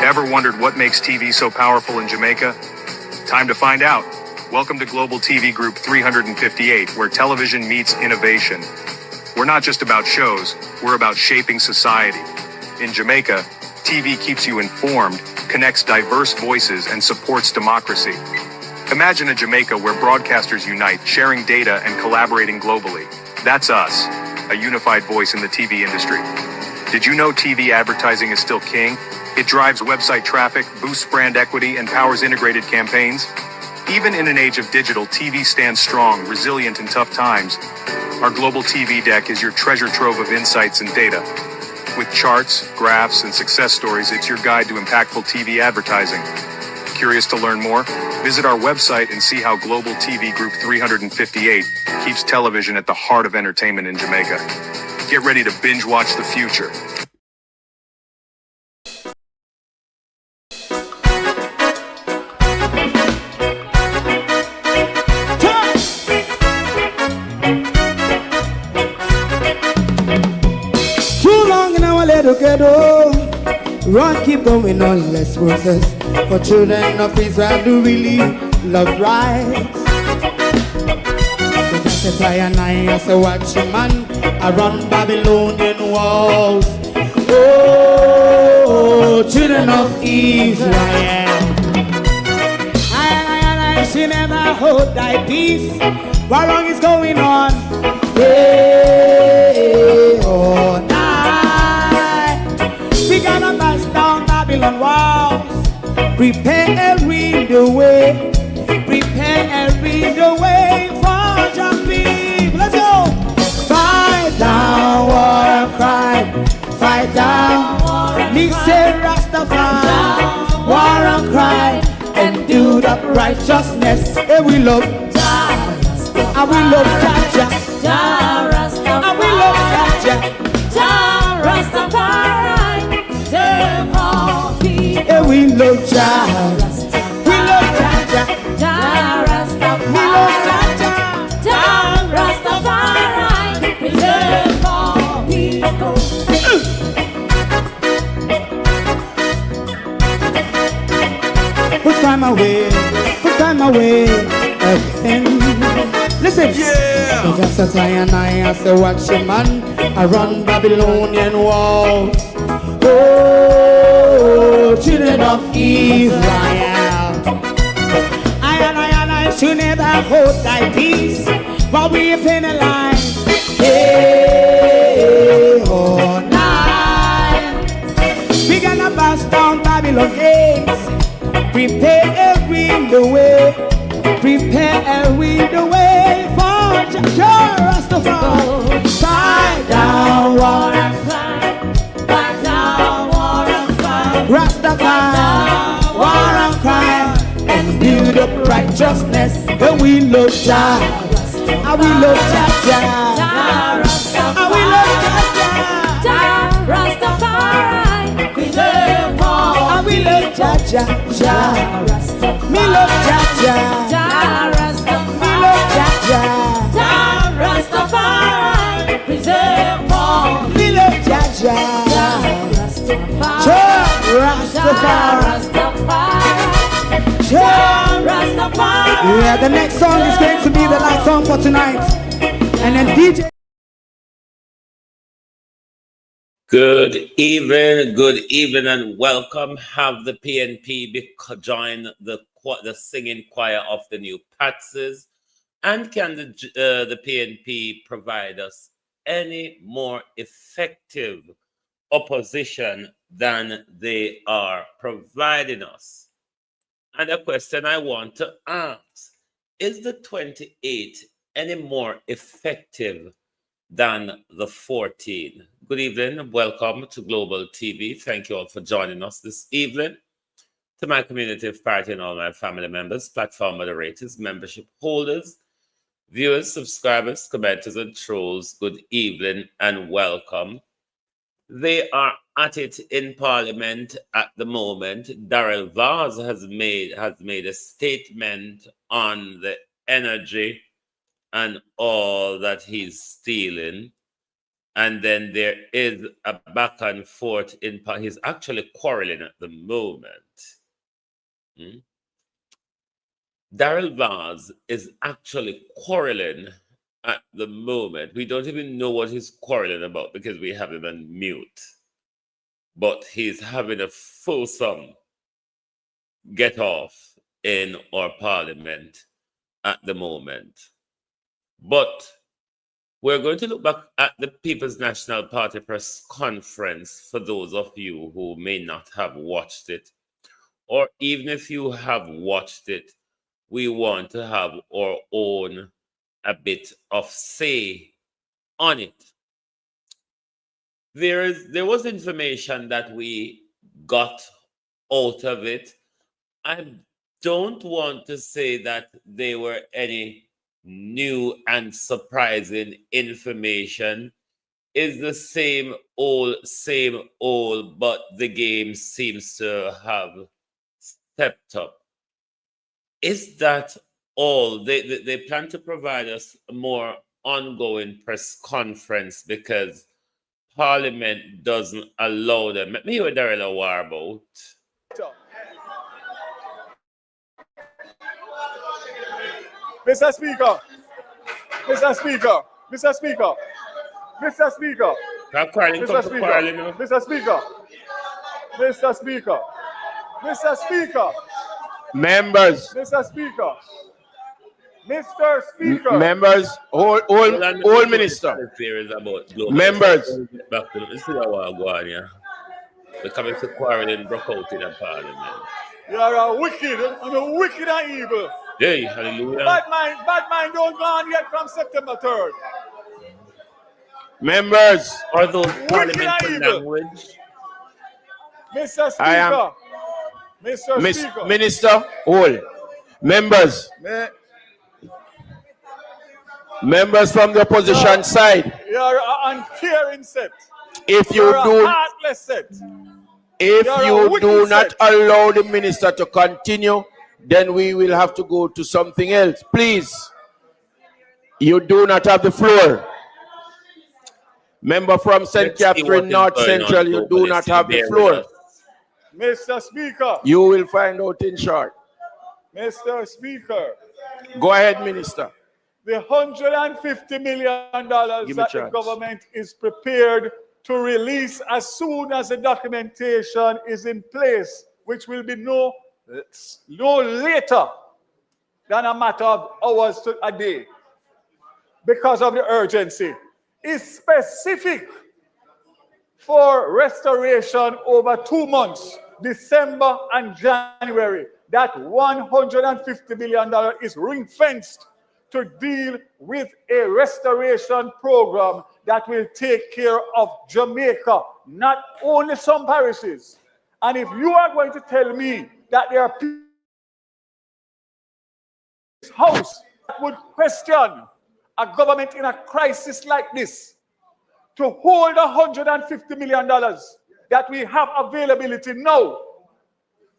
Ever wondered what makes TV so powerful in Jamaica? Time to find out. Welcome to Global TV Group 358, where television meets innovation. We're not just about shows, we're about shaping society. In Jamaica, TV keeps you informed, connects diverse voices, and supports democracy. Imagine a Jamaica where broadcasters unite, sharing data and collaborating globally. That's us, a unified voice in the TV industry. Did you know TV advertising is still king? It drives website traffic, boosts brand equity, and powers integrated campaigns. Even in an age of digital, TV stands strong, resilient in tough times. Our global TV deck is your treasure trove of insights and data. With charts, graphs, and success stories, it's your guide to impactful TV advertising. Curious to learn more? Visit our website and see how Global TV Group 358 keeps television at the heart of entertainment in Jamaica. Get ready to binge watch the future. Run, keep going on, less process. For children of Israel do really love rights. So just a try and I say watch a man around Babylonian walls. Oh, children of Israel, I should never hold thy peace. What wrong is going on? Hey, oh, we gonna bust down Babylon walls. Prepare and read the way. Prepare and read the way for your people. Let's go. Fight down war and crime. Fight down war and crime. Rastafari. War and crime. And do that righteousness. And we love Jah. And we love Jah. And we love Jah. Jah Rastafari. Yeah, we love Jah. We love Jah. Jah Rastafari. We love Jah. Jah Rastafari. Preserve all people. Put time away again. Listen. Yeah. So just as I and I as a watchman, I run Babylonian walls. Oh, children of Israel, I should never hold thy peace while we penalize. Hey, oh, night. We gonna bust down Babylon gates. Prepare and read the way. Prepare and read the way for Jah Rastafari. Fight down war and crime. Rastafari, war and crime, and build up righteousness. And we love Jah, and we love Jah, and we love Jah, Rastafari, preserve all. And we love Jah, me love Jah, Rastafari, me love Jah, Rastafari, preserve all. Me love Jah, Rastafari. Yeah, the next song is going to be the last song for tonight. And then DJ. Good evening, and welcome. Have the PNP join the singing choir of the new Patses. And can the PNP provide us any more effective opposition than they are providing us? And a question I want to ask, is the 28 any more effective than the 14? Good evening, welcome to Global TV. Thank you all for joining us this evening. To my community of party and all my family members, platform moderators, membership holders, viewers, subscribers, commenters, and trolls, good evening and welcome. They are at it in Parliament at the moment. Darrell Vaz has made a statement on the energy and all that he's stealing. And then there is a back and forth in he's actually quarreling at the moment. Daryl Vaz is actually quarreling at the moment. We don't even know what he's quarreling about because we have him on mute. But he's having a fulsome get off in our parliament at the moment. But we're going to look back at the People's National Party press conference for those of you who may not have watched it. Or even if you have watched it, we want to have our own a bit of say on it. There was information that we got out of it. I don't want to say that there were any new and surprising information. It's the same old, but the game seems to have stepped up. Is that all? They plan to provide us a more ongoing press conference because Parliament doesn't allow them. Let me hear what Daryl war about. Mr. Speaker, Mr. Speaker, Mr. Speaker, Mr. Speaker, Mr. Speaker, Mr. Speaker, Mr. Speaker, Mr. Speaker, members, Mr. Speaker, Mr. Speaker, members, all minister, members. Back to this is our go on, yeah. The coming to quarreling broke out in the Parliament. You are a wicked and evil. Hey, hallelujah. Bad mind don't go on yet from September 3rd. Members, are those parliamentary language? Mr. Speaker, Mr. Speaker. Minister, all members. Members from the opposition side. You are an uncaring set. If you do, a heartless set. If you do not allow the minister to continue, then we will have to go to something else. Please, you do not have the floor. Member from St. Catherine North Central, you do not have the floor. Mr. Speaker. You will find out in short. Mr. Speaker. Go ahead, Minister. The $150 million that the government is prepared to release as soon as the documentation is in place, which will be no later than a matter of hours to a day, because of the urgency, is specific for restoration over 2 months, December and January. That $150 million is ring-fenced to deal with a restoration program that will take care of Jamaica, not only some parishes. And if you are going to tell me that there are people in this house that would question a government in a crisis like this to hold $150 million that we have availability now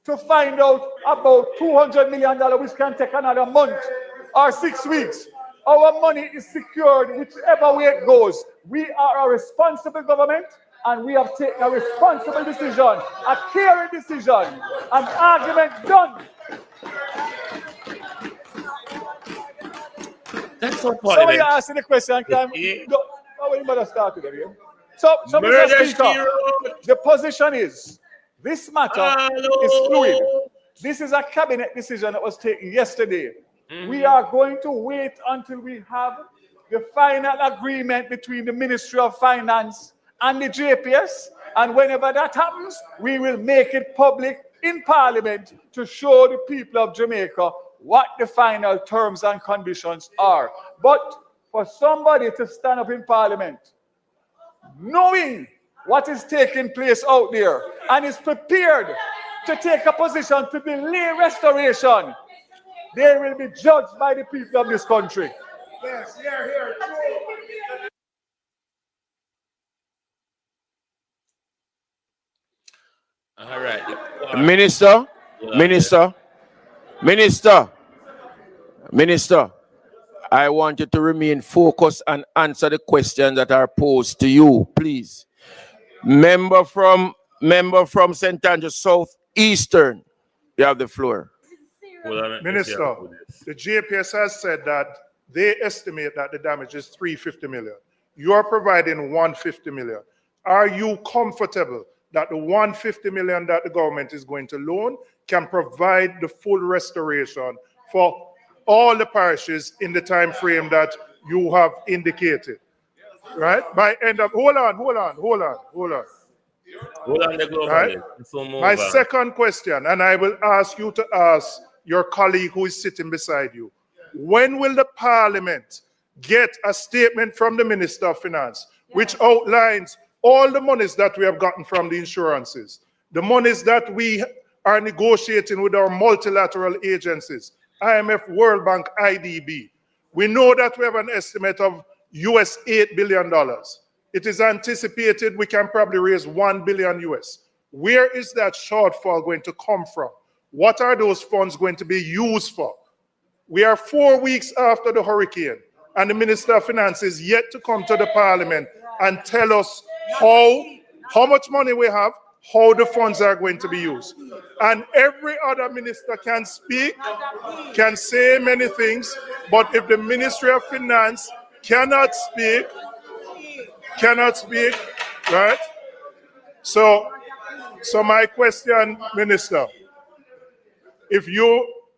to find out about $200 million, which can take another month or 6 weeks. Our money is secured whichever way it goes. We are a responsible government, and we have taken a responsible decision, a caring decision, an argument done. That's what Somebody asking the question, So Mr. Speaker, the position is, this matter is fluid. This is a cabinet decision that was taken yesterday. We are going to wait until we have the final agreement between the Ministry of Finance and the JPS. And whenever that happens, we will make it public in Parliament to show the people of Jamaica what the final terms and conditions are. But for somebody to stand up in Parliament, knowing what is taking place out there, and is prepared to take a position to delay restoration, they will be judged by the people of this country. Yes, here. All right. Minister. I want you to remain focused and answer the questions that are posed to you, please. Member from St. Andrews South Eastern, you have the floor. Minister, the JPS has said that they estimate that the damage is 350 million. You are providing 150 million. Are you comfortable that the 150 million that the government is going to loan can provide the full restoration for all the parishes in the time frame that you have indicated? Right? By end of hold on. Hold on the global. Right? My second question, and I will ask you to ask your colleague who is sitting beside you. When will the Parliament get a statement from the Minister of Finance which outlines all the monies that we have gotten from the insurances, the monies that we are negotiating with our multilateral agencies, IMF, World Bank, IDB? We know that we have an estimate of US $8 billion. It is anticipated we can probably raise 1 billion US. Where is that shortfall going to come from? What are those funds going to be used for? We are 4 weeks after the hurricane, and the Minister of Finance is yet to come to the Parliament and tell us how much money we have, how the funds are going to be used. And every other minister can speak, can say many things, but if the Ministry of Finance cannot speak, right? So my question, Minister,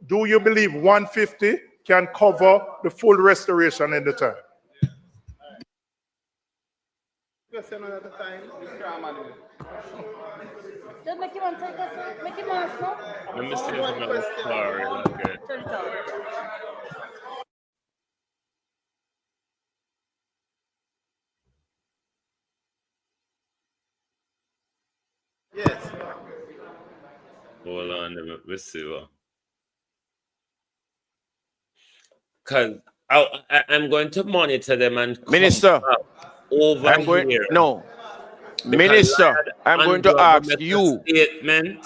do you believe 150 can cover the full restoration in the time? Question at a time. Just make him answer question. Make him answer. Let me see if I'm going to start. Okay. Turn it on. Yes. Hold on, let me see. Because I'm going to monitor them and Minister, over here. No. Minister, I'm going to ask you,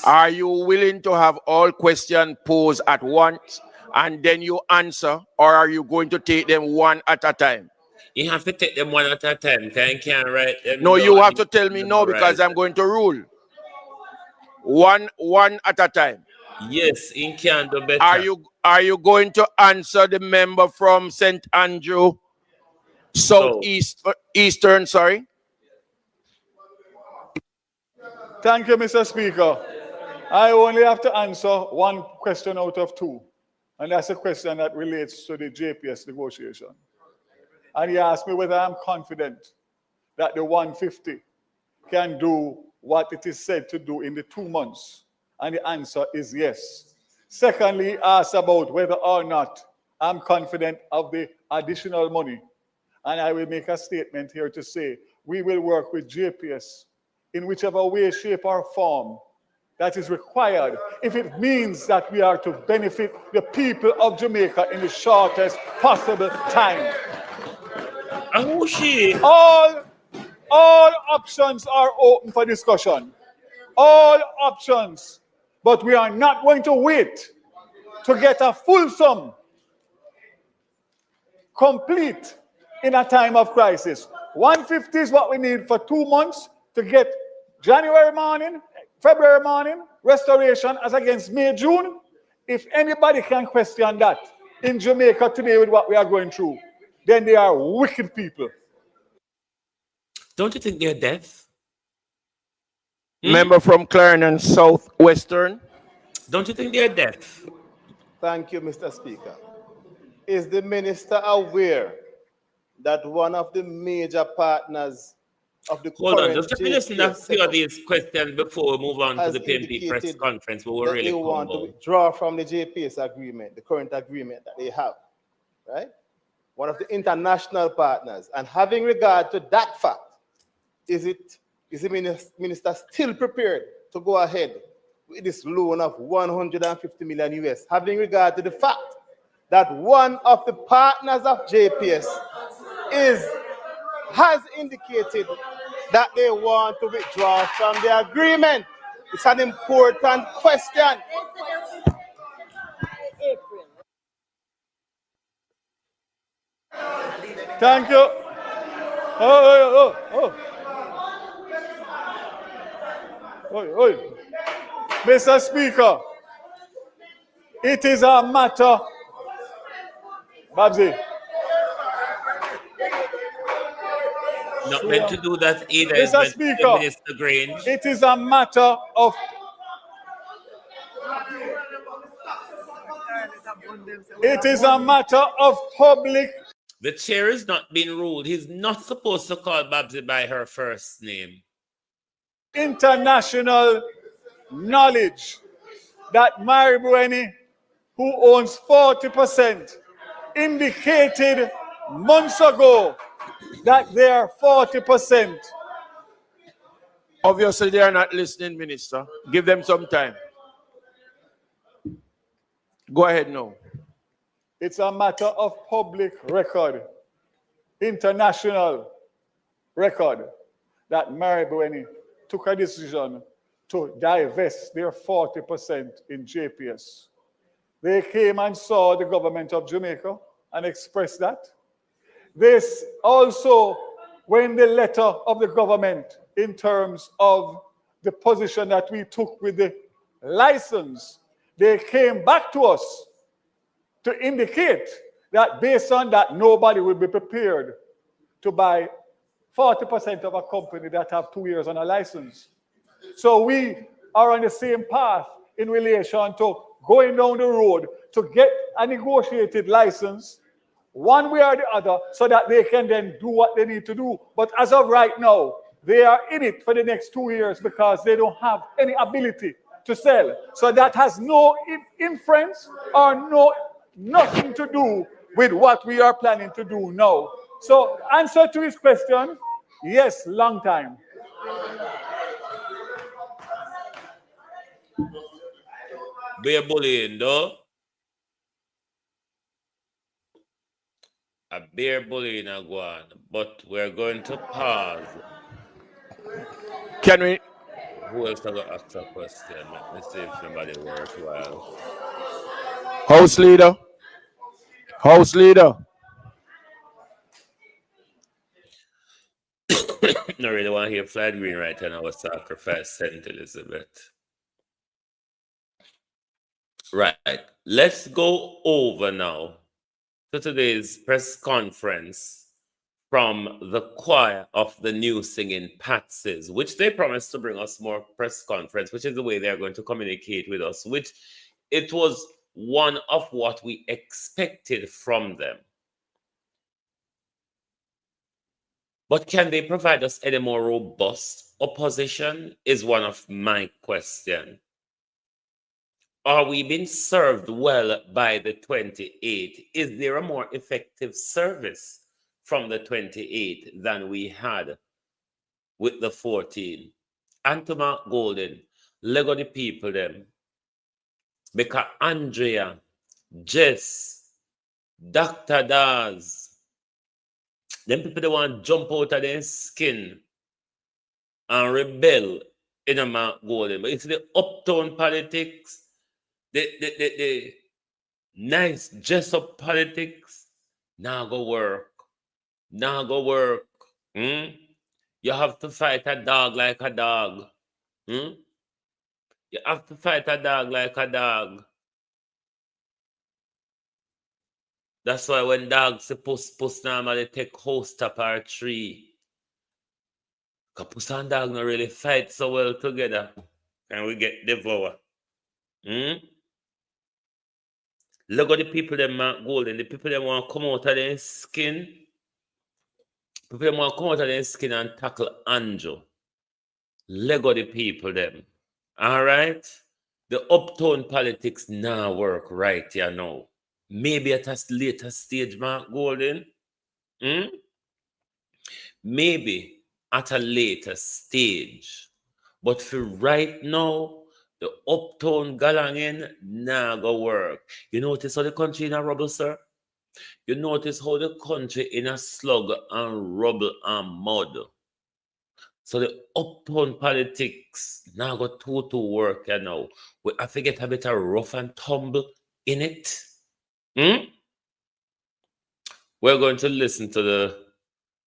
are you willing to have all questions posed at once and then you answer, or are you going to take them one at a time? You have to take them one at a time. You can't write them. No, you have to tell me no, because I'm going to rule. One at a time. Yes, you can do better. Are you going to answer the member from St. Andrew Eastern, sorry? Thank you, Mr. Speaker. I only have to answer one question out of two, and that's a question that relates to the JPS negotiation. And he asked me whether I'm confident that the 150 can do what it is said to do in the 2 months, and the answer is yes. Secondly, he asked about whether or not I'm confident of the additional money, and I will make a statement here to say we will work with JPS in whichever way, shape, or form that is required, if it means that we are to benefit the people of Jamaica in the shortest possible time. All options are open for discussion. All options. But we are not going to wait to get a fulsome, complete in a time of crisis. 150 is what we need for 2 months to get January morning, February morning, restoration as against May, June. If anybody can question that in Jamaica today with what we are going through, then they are wicked people. Don't you think they're deaf? Member from Clarendon Southwestern. Don't you think they're deaf? Thank you, Mr. Speaker. Is the minister aware that one of the major partners of the Hold on, current just listen to a few of these questions before we move on to the PNP press conference. They want to withdraw from the JPS agreement, the current agreement that they have, right? One of the international partners. And having regard to that fact, is the minister still prepared to go ahead with this loan of 150 million US, having regard to the fact that one of the partners of JPS has indicated that they want to withdraw from the agreement? It's an important question. Thank you. Oh. Mr. Speaker, it is a matter, Babsy. Not meant to do that either. Mr. Speaker, Minister Grange. it is a matter of. It is a matter of public. The chair is not being ruled. He's not supposed to call Babsy by her first name. International knowledge that Maribweni, who owns 40%, indicated months ago that they are 40%. Obviously, they are not listening, Minister. Give them some time. Go ahead now. It's a matter of public record, international record, that Maribweni took a decision to divest their 40% in JPS. They came and saw the government of Jamaica and expressed that. This also, when the letter of the government in terms of the position that we took with the license, they came back to us to indicate that based on that, nobody will be prepared to buy 40% of a company that have 2 years on a license. So we are on the same path in relation to going down the road to get a negotiated license one way or the other so that they can then do what they need to do. But as of right now, they are in it for the next 2 years because they don't have any ability to sell. So that has no inference or nothing to do with what we are planning to do now. So answer to his question, yes, long time. Be a bullying, though. A bear bullying a go on, but we're going to pause. Can we? Who else got to ask a question? Let me see if somebody worthwhile. House leader. House leader. I really want to hear Flat Green right now. I was sacrifice St. Elizabeth. Right. Let's go over now to today's press conference from the choir of the new singing Patsies, which they promised to bring us more press conference, which is the way they're going to communicate with us, which it was one of what we expected from them. But can they provide us any more robust opposition is one of my questions. Are we being served well by the 28? Is there a more effective service from the 28 than we had with the 14? And to Mark Golden, Lego the people them. Because Andrea, Jess, Dr. Daz, them people they want to jump out of their skin and rebel in a Mark Golden. But it's the uptown politics, the nice dress up politics, now go work. You have to fight a dog like a dog. You have to fight a dog like a dog. That's why when dogs see puss normally take host up our tree. Because puss and dog not really fight so well together. And we get devoured. Look at the people that Mark Golden, the people that want to come out of their skin. People that want to come out of their skin and tackle Andrew. Lego the people them. All right? The uptown politics now work right here now. Maybe at a later stage, Mark Golden. Maybe at a later stage. But for right now, the uptown galangin now go work. You notice how the country in a rubble, sir? You notice how the country in a slug and rubble and mud. So the uptown politics now got to work now. We have to get a bit of rough and tumble in it. We we're going to listen to the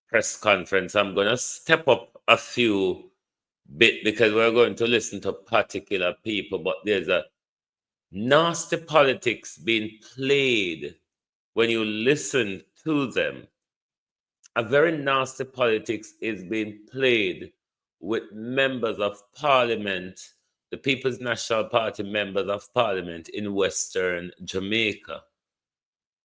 press conference. I'm going to step up a few bit because we're going to listen to particular people, but there's a nasty politics being played when you listen to them. A very nasty politics is being played with members of parliament, the People's National Party members of parliament in Western Jamaica,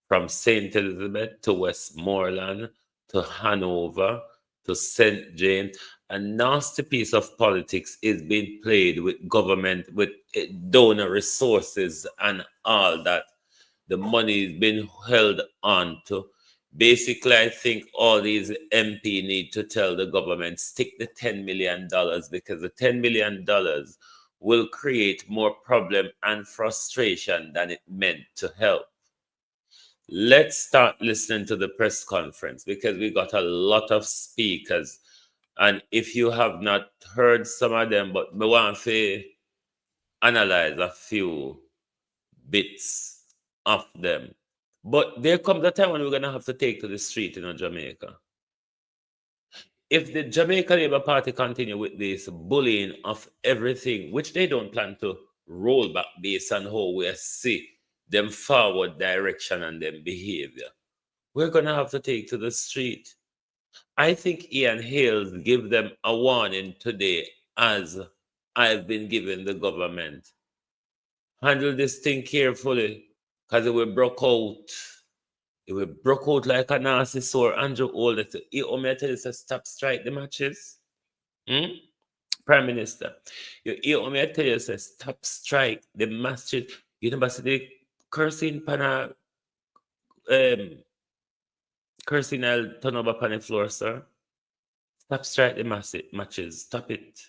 from St. Elizabeth to Westmoreland to Hanover to St. James. A nasty piece of politics is being played with government, with donor resources and all that. The money is being held on to. Basically, I think all these MP need to tell the government, stick the $10 million, because the $10 million will create more problem and frustration than it meant to help. Let's start listening to the press conference because we got a lot of speakers. And if you have not heard some of them, but we want to analyze a few bits of them. But there comes a time when we're going to have to take to the street in Jamaica. If the Jamaica Labour Party continue with this bullying of everything, which they don't plan to roll back based on how we see them forward direction and them behavior, we're going to have to take to the street. I think Ian Hales give them a warning today, as I've been giving the government. Handle this thing carefully, because it will broke out. It will broke out like a nasty sore. Andrew Older, you want me to tell you to stop strike the matches? Prime Minister, you want me to tell you to stop strike the matches? You never see the cursing pana cursing I'll turn over upon the floor, sir. Stop strike the matches. Stop it.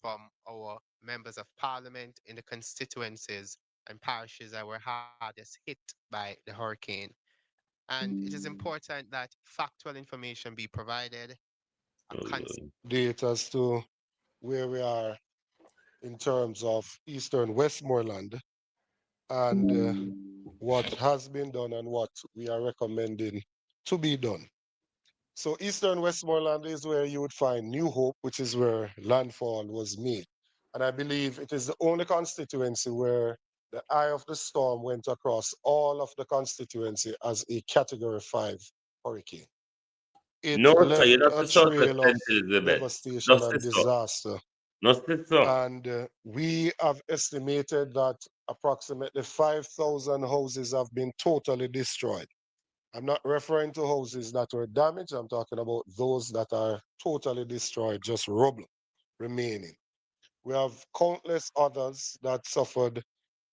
From our members of parliament in the constituencies and parishes that were hardest hit by the hurricane. And it is important that factual information be provided. Date as to where we are in terms of Eastern Westmoreland and what has been done and what we are recommending to be done. So Eastern Westmoreland is where you would find New Hope, which is where landfall was made. And I believe it is the only constituency where the eye of the storm went across all of the constituency as a Category 5 hurricane. It No, sir, left you're not a the south of trail of St. Elizabeth. devastation Not and the south. disaster. Not the south. And we have estimated that approximately 5,000 houses have been totally destroyed. I'm not referring to houses that were damaged. I'm talking about those that are totally destroyed, just rubble remaining. We have countless others that suffered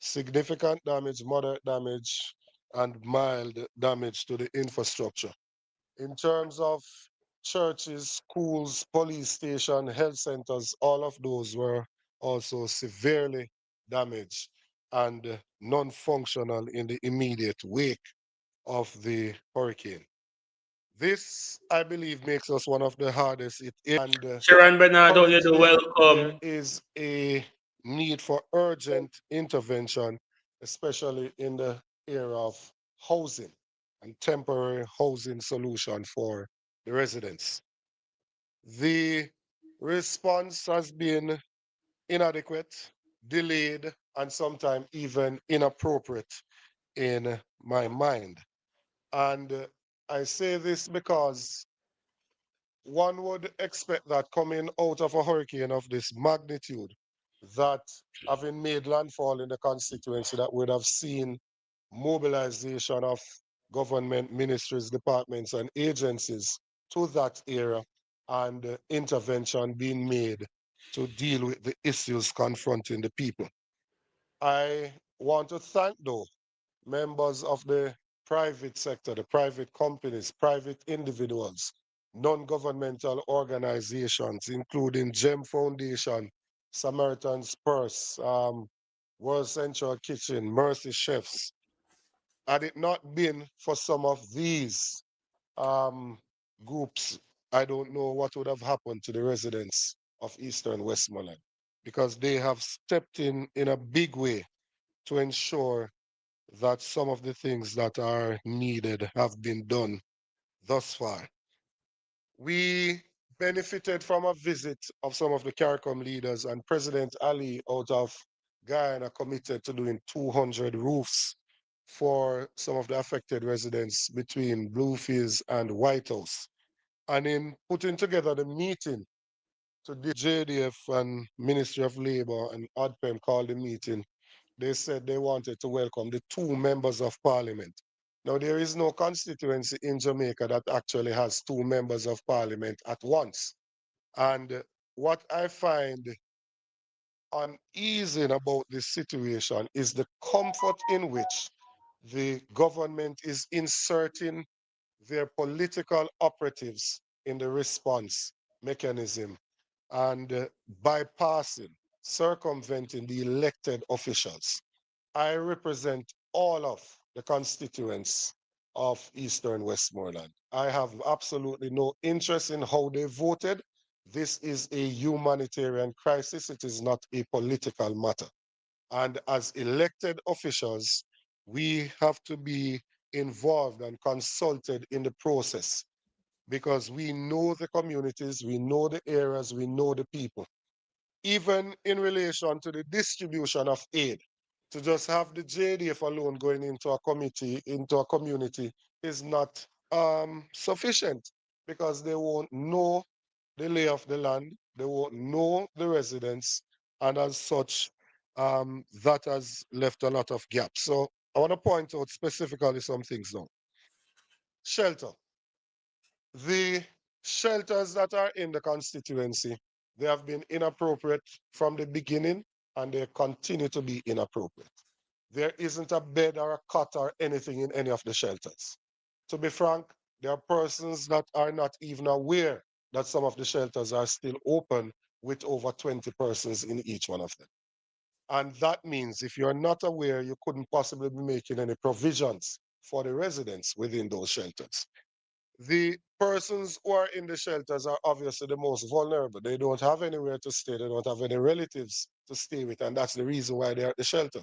significant damage, moderate damage, and mild damage to the infrastructure. In terms of churches, schools, police station, health centers, all of those were also severely damaged and non-functional in the immediate wake of the hurricane. This, I believe, makes us one of the hardest hit. And Sharon Bernardo, you're currently, there welcome. is a need for urgent intervention, especially in the area of housing and temporary housing solution for the residents. The response has been inadequate, delayed, and sometimes even inappropriate in my mind. And I say this because one would expect that coming out of a hurricane of this magnitude, that having made landfall in the constituency, that would have seen mobilization of government ministries, departments, and agencies to that area and intervention being made to deal with the issues confronting the people. I want to thank, though, members of the private sector, the private companies, private individuals, non-governmental organizations, including GEM Foundation, Samaritan's Purse, World Central Kitchen, Mercy Chefs. Had it not been for some of these groups, I don't know what would have happened to the residents of Eastern Westmoreland, because they have stepped in a big way to ensure that some of the things that are needed have been done thus far. We benefited from a visit of some of the CARICOM leaders, and President Ali out of Guyana committed to doing 200 roofs for some of the affected residents between Bluefields and White House. And in putting together the meeting, today JDF and Ministry of Labour and ODPEM called the meeting. They said they wanted to welcome the 2 members of parliament. Now, there is no constituency in Jamaica that actually has 2 members of parliament at once. And what I find uneasy about this situation is the comfort in which the government is inserting their political operatives in the response mechanism and bypassing, circumventing the elected officials. I represent all of the constituents of Eastern Westmoreland. I have absolutely no interest in how they voted. This is a humanitarian crisis. It is not a political matter. And as elected officials, we have to be involved and consulted in the process because we know the communities, we know the areas, we know the people. Even in relation to the distribution of aid, to just have the JDF alone going into a committee, into a community is not sufficient because they won't know the lay of the land, they won't know the residents, and as such, that has left a lot of gaps. So I want to point out specifically some things now. Shelter. The shelters that are in the constituency, they have been inappropriate from the beginning and they continue to be inappropriate. There isn't a bed or a cot or anything in any of the shelters. To be frank, there are persons that are not even aware that some of the shelters are still open with over 20 persons in each one of them. And that means if you're not aware, you couldn't possibly be making any provisions for the residents within those shelters. The persons who are in the shelters are obviously the most vulnerable. They don't have anywhere to stay. They don't have any relatives to stay with. And that's the reason why they're at the shelter.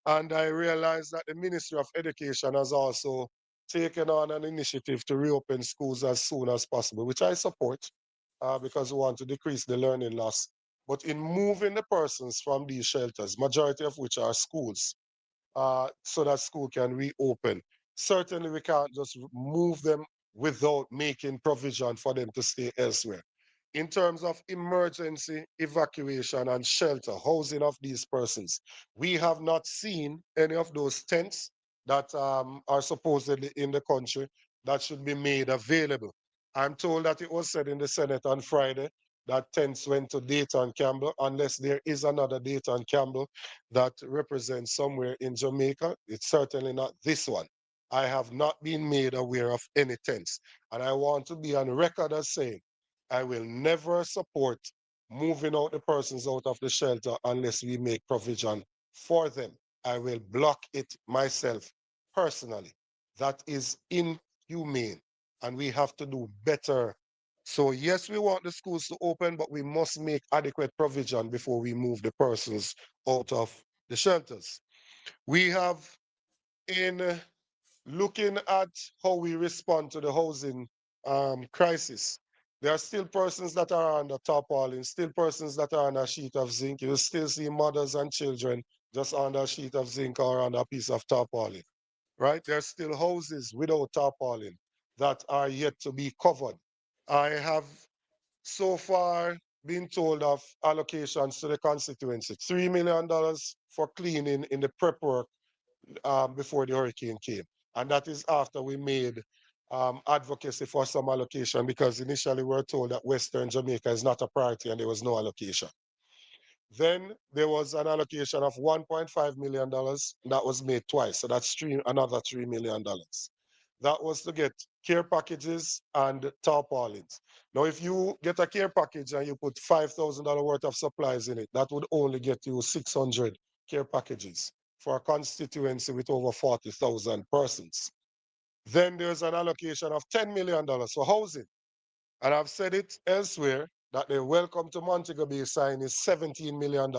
And I realize that the Ministry of Education has also taken on an initiative to reopen schools as soon as possible, which I support because we want to decrease the learning loss. But in moving the persons from these shelters, majority of which are schools, so that school can reopen. Certainly, we can't just move them without making provision for them to stay elsewhere. In terms of emergency evacuation and shelter, housing of these persons, we have not seen any of those tents that are supposedly in the country that should be made available. I'm told that it was said in the Senate on Friday that tents went to Dayton Campbell, unless there is another Dayton Campbell that represents somewhere in Jamaica. It's certainly not this one. I have not been made aware of any tents. And I want to be on record as saying, I will never support moving out the persons out of the shelter unless we make provision for them. I will block it myself personally. That is inhumane. And we have to do better. So yes, we want the schools to open, but we must make adequate provision before we move the persons out of the shelters. We have, in looking at how we respond to the housing crisis, there are still persons that are under tarpaulin, still persons that are on a sheet of zinc. You still see mothers and children just under a sheet of zinc or on a piece of tarpaulin, right? There are still houses without tarpaulin that are yet to be covered. I have so far been told of allocations to the constituency, $3 million for cleaning in the prep work before the hurricane came. And that is after we made advocacy for some allocation because initially we were told that Western Jamaica is not a priority and there was no allocation. Then there was an allocation of $1.5 million that was made twice. So that's another $3 million. That was to get care packages and tarpaulins. Now, if you get a care package and you put $5,000 worth of supplies in it, that would only get you 600 care packages for a constituency with over 40,000 persons. Then there's an allocation of $10 million for housing. And I've said it elsewhere that the Welcome to Montego Bay sign is $17 million.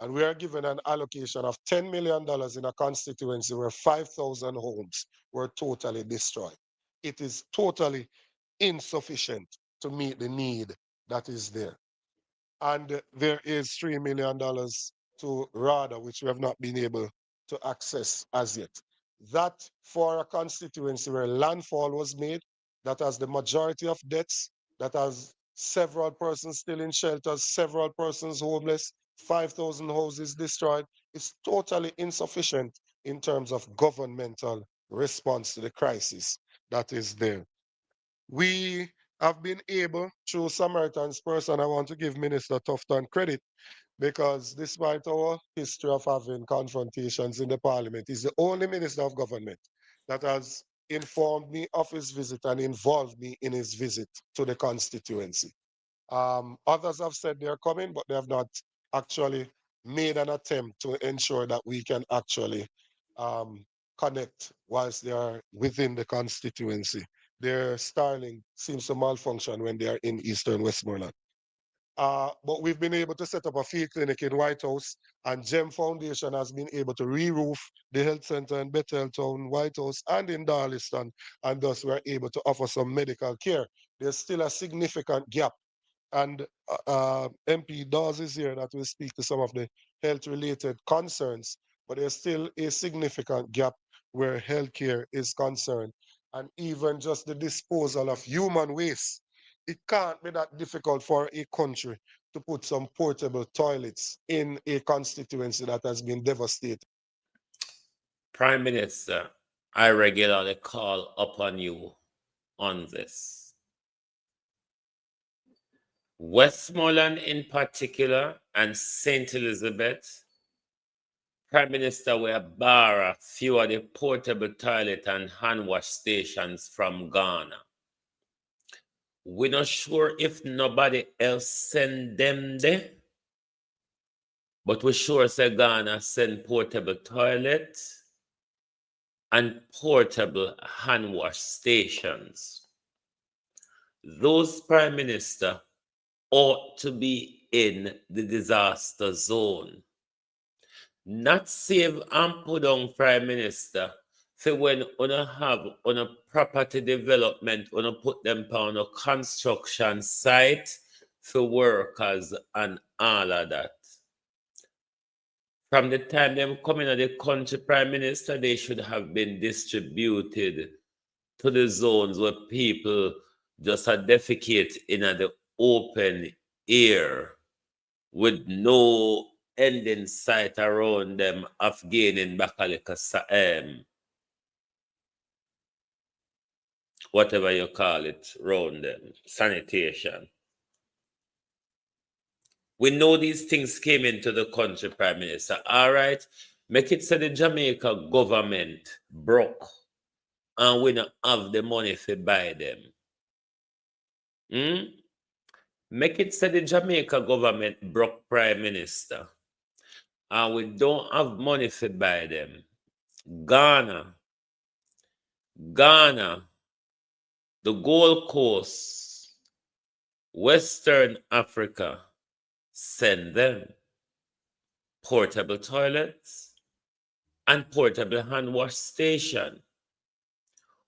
And we are given an allocation of $10 million in a constituency where 5,000 homes were totally destroyed. It is totally insufficient to meet the need that is there. And there is $3 million to RADA, which we have not been able to access as yet. That for a constituency where landfall was made, that has the majority of deaths, that has several persons still in shelters, several persons homeless, 5,000 houses destroyed, is totally insufficient in terms of governmental response to the crisis that is there. We have been able, through Samaritan's person, I want to give Minister Tufton credit because despite our history of having confrontations in the parliament, he's the only minister of government that has informed me of his visit and involved me in his visit to the constituency. Others have said they're coming, but they have not actually made an attempt to ensure that we can actually connect whilst they are within the constituency. Their Starlink seems to malfunction when they are in Eastern Westmoreland. But we've been able to set up a field clinic in White House, and GEM Foundation has been able to re-roof the health center in Betheltown, White House, and in Darliston, and thus we're able to offer some medical care. There's still a significant gap, and MP Dawes is here that will speak to some of the health-related concerns, but there's still a significant gap where healthcare is concerned, and even just the disposal of human waste. It can't be that difficult for a country to put some portable toilets in a constituency that has been devastated. Prime Minister, I regularly call upon you on this. Westmoreland in particular and St. Elizabeth, Prime Minister, we borrow a few of the portable toilet and hand wash stations from Ghana. We're not sure if nobody else send them there, but we sure say Ghana send portable toilet and portable hand wash stations. Those Prime Minister ought to be in the disaster zone. Not save and put on Prime Minister for when you have on a property development, you put them on a construction site for workers and all of that. From the time them coming to the country, Prime Minister, they should have been distributed to the zones where people just defecate in the open air with no ending sight around them of gaining back a little, whatever you call it, around them, sanitation. We know these things came into the country, Prime Minister. All right, make it so the Jamaica government broke and we don't have the money to buy them. Make it so the Jamaica government broke, Prime Minister, and we don't have money to buy them. Ghana, the Gold Coast, Western Africa, send them portable toilets and portable hand wash station.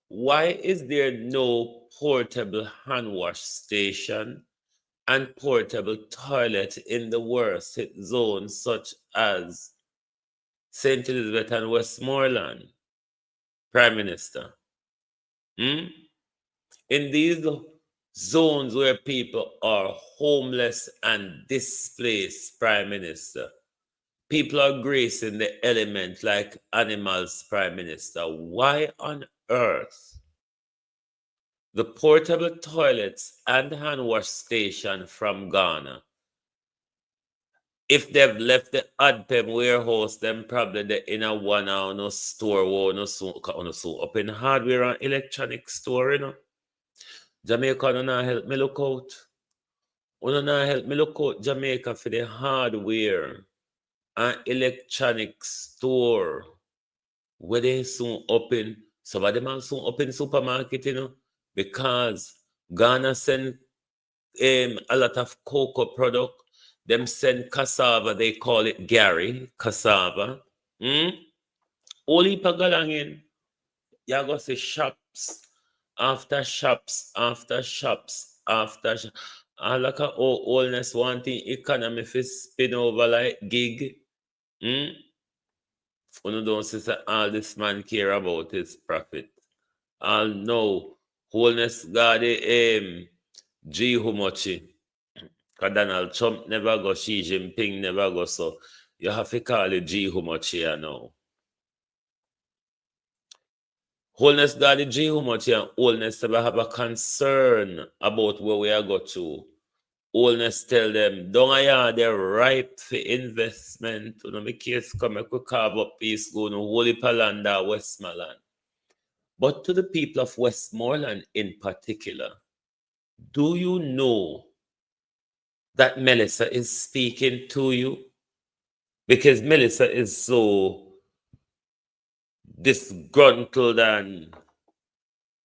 Why is there no portable hand wash station and portable toilet in the worst hit zones such as St. Elizabeth and Westmoreland, Prime Minister? In these zones where people are homeless and displaced, Prime Minister, people are gracing the element like animals, Prime Minister. Why on earth the portable toilets and hand wash station from Ghana, if they've left the Adpem warehouse, then probably they're in a one or no store or no so up in hardware and electronic store, you know? Jamaica do not help me look out. Do not help me look out Jamaica for the hardware and electronic store where they soon open. Some of them are soon open supermarket, you know, because Ghana send a lot of cocoa product. Them send cassava, they call it Gary, cassava. All heap of galangin. You go see shops after shops after shops after shops. And like a oldness wanting economy fi spin over like gig. Hmm? You don't see say all this man care about his profit. All no wholeness God G Humochi. Cause Donald Trump never go, Xi Jinping never go, so you have to call it G Humochi here now. Wholeness God the G Humochi and wholeness never have a concern about where we are go to. Wholeness tell them, don't I they're ripe for investment. You know, my case come, I could carve up piece, go to Holy Palanda, Westmoreland. But to the people of Westmoreland in particular, do you know that Melissa is speaking to you? Because Melissa is so disgruntled and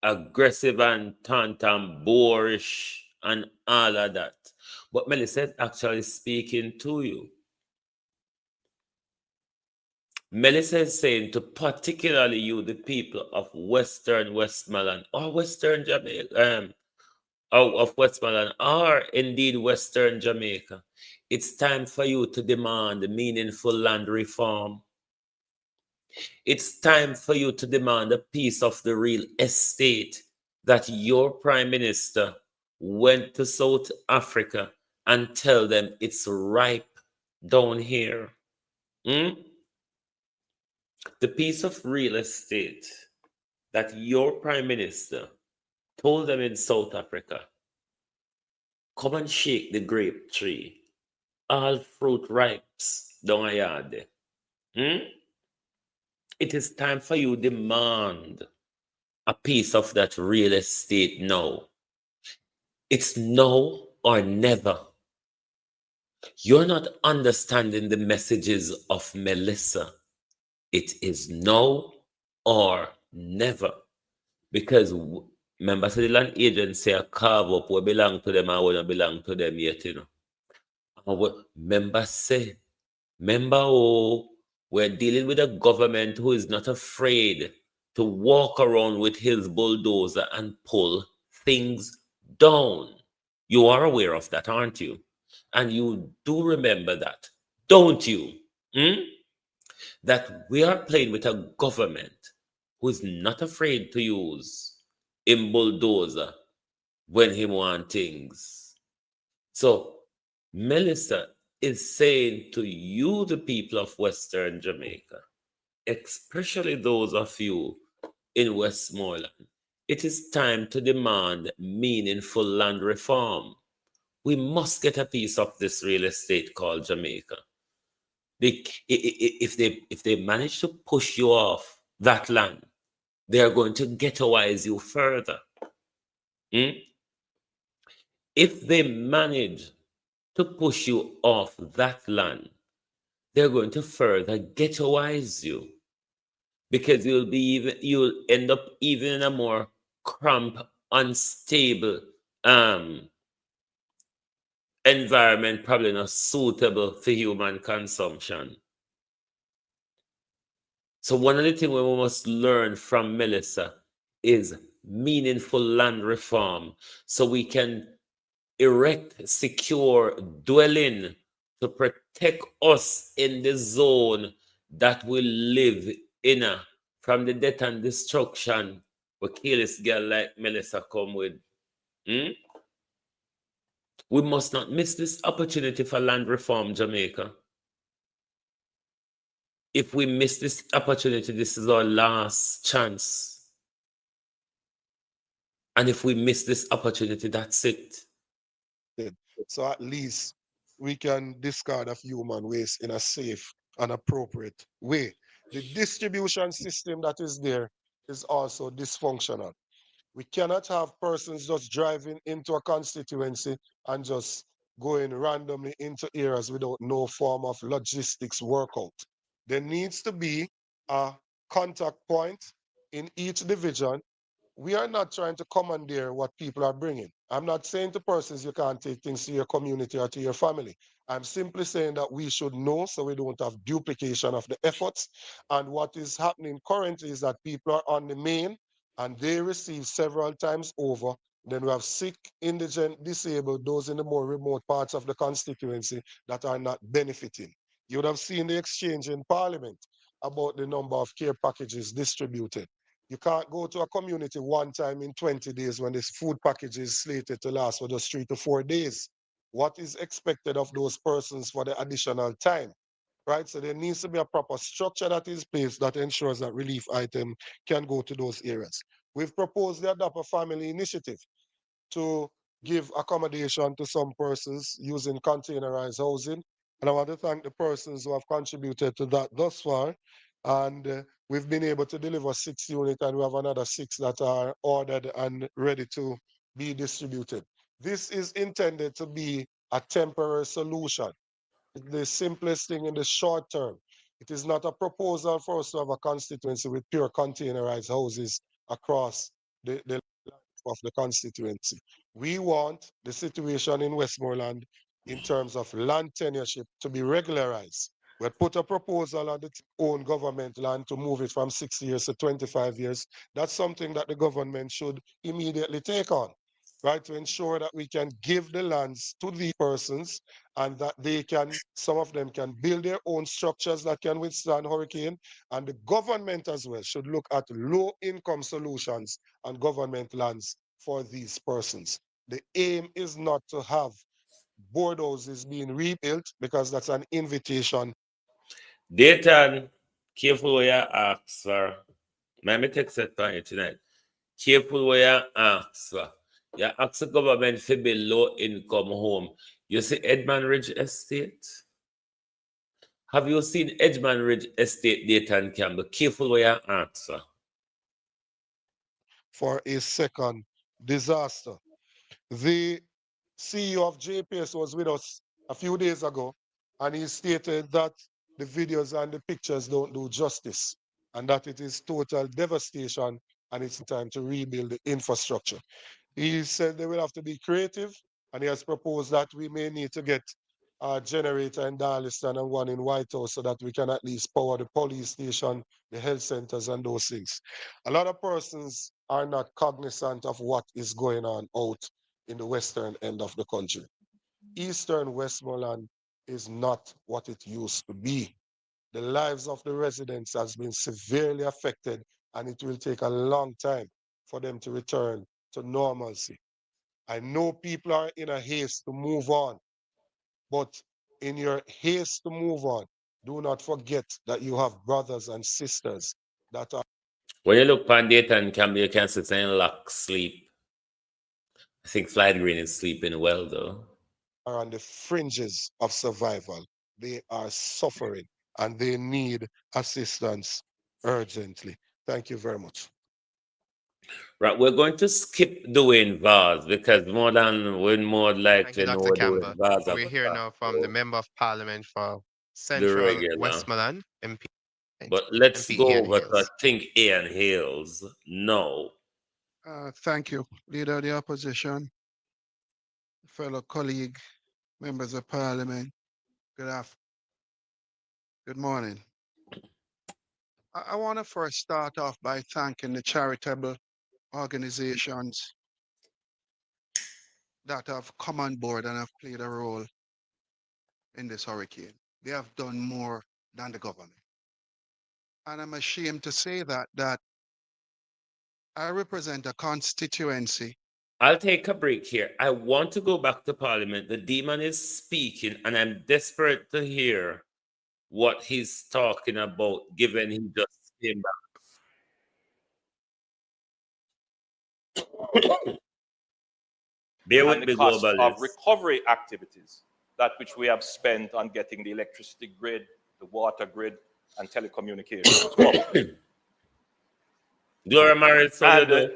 aggressive and tant and boorish and all of that. But Melissa is actually speaking to you. Melissa is saying to particularly you, the people of Western Westmoreland or Western Jamaica, of Westmoreland or indeed Western Jamaica, it's time for you to demand meaningful land reform. It's time for you to demand a piece of the real estate that your prime minister went to South Africa and tell them it's ripe down here. The piece of real estate that your prime minister told them in South Africa, come and shake the grape tree. All fruit ripes down a yard. It is time for you to demand a piece of that real estate now. It's now or never. You're not understanding the messages of Melissa. It is now or never. Because remember, so the land agency a carve up what belong to them and what don't belong to them yet, you know. And what member say, remember, oh, we're dealing with a government who is not afraid to walk around with his bulldozer and pull things down. You are aware of that, aren't you? And you do remember that, don't you? That we are playing with a government who is not afraid to use a bulldozer when he wants things. So Melissa is saying to you, the people of Western Jamaica, especially those of you in Westmoreland, it is time to demand meaningful land reform. We must get a piece of this real estate called Jamaica. If they manage to push you off that land, they are going to ghettoize you further. If they manage to push you off that land, they're going to further ghettoize you because you'll end up even in a more cramped, unstable environment, probably not suitable for human consumption. So one of the things we must learn from Melissa is meaningful land reform so we can erect secure dwelling to protect us in the zone that we live in from the death and destruction we kill this girl like Melissa come with. We must not miss this opportunity for land reform, Jamaica. If we miss this opportunity, this is our last chance. And if we miss this opportunity, that's it. So at least we can discard of human waste in a safe and appropriate way. The distribution system that is there is also dysfunctional. We cannot have persons just driving into a constituency and just going randomly into areas without no form of logistics workout. There needs to be a contact point in each division. We are not trying to commandeer what people are bringing. I'm not saying to persons you can't take things to your community or to your family. I'm simply saying that we should know so we don't have duplication of the efforts. And what is happening currently is that people are on the main and they receive several times over. Then we have sick, indigent, disabled, those in the more remote parts of the constituency that are not benefiting. You would have seen the exchange in Parliament about the number of care packages distributed. You can't go to a community one time in 20 days when this food package is slated to last for just 3 to 4 days. What is expected of those persons for the additional time? Right? So there needs to be a proper structure that is placed that ensures that relief item can go to those areas. We've proposed the Adopt a Family initiative to give accommodation to some persons using containerized housing. And I want to thank the persons who have contributed to that thus far. And we've been able to deliver 6 units, and we have another 6 that are ordered and ready to be distributed. This is intended to be a temporary solution, the simplest thing in the short term. It is not a proposal for us to have a constituency with pure containerized houses across the of the constituency. We want the situation in Westmoreland in terms of land tenureship to be regularized. We had put a proposal on the own government land to move it from 60 years to 25 years. That's something that the government should immediately take on, right? To ensure that we can give the lands to the persons and that they can, some of them can build their own structures that can withstand hurricane. And the government as well should look at low income solutions on government lands for these persons. The aim is not to have board houses being rebuilt because that's an invitation. Dayton, careful where you ask, sir. Let me take that for you tonight. Careful where you ask, sir. You ask the government to build low income home. You see Edmund Ridge Estate? Have you seen Edmund Ridge Estate, Dayton Campbell? Careful where you ask, sir. For a second disaster. The CEO of JPS was with us a few days ago, and he stated that the videos and the pictures don't do justice, and that it is total devastation, and it's time to rebuild the infrastructure. He said they will have to be creative, and he has proposed that we may need to get a generator in Darliston and one in White House so that we can at least power the police station, the health centers, and those things. A lot of persons are not cognizant of what is going on out in the western end of the country. Eastern Westmoreland is not what it used to be. The lives of the residents has been severely affected, and it will take a long time for them to return to normalcy. I know people are in a haste to move on, but in your haste to move on, do not forget that you have brothers and sisters that are. When you look on Dayton Campbell, you can see saying Lock sleep. I think Slide Green is sleeping well, though. Are on the fringes of survival. They are suffering and they need assistance urgently. Thank you very much. Right, we're going to skip doing VARs because we're more likely Thank you, know Dr. we're doing Campbell. VARs. We're here now from the Member of Parliament for The Central regular. Westmoreland, MP. But let's MP go Ian over to Hales. Think Ian Hales. No. Thank you, Leader of the Opposition, fellow colleague, members of Parliament. Good afternoon. Good morning. I want to first start off by thanking the charitable organizations that have come on board and have played a role in this hurricane. They have done more than the government. And I'm ashamed to say that I represent a constituency. I'll take a break here. I want to go back to Parliament. The demon is speaking, and I'm desperate to hear what he's talking about, given he just came back. Bear with and me, the cost of globalists. recovery activities, that which we have spent on getting the electricity grid, the water grid, and telecommunications. Gloria Maris, and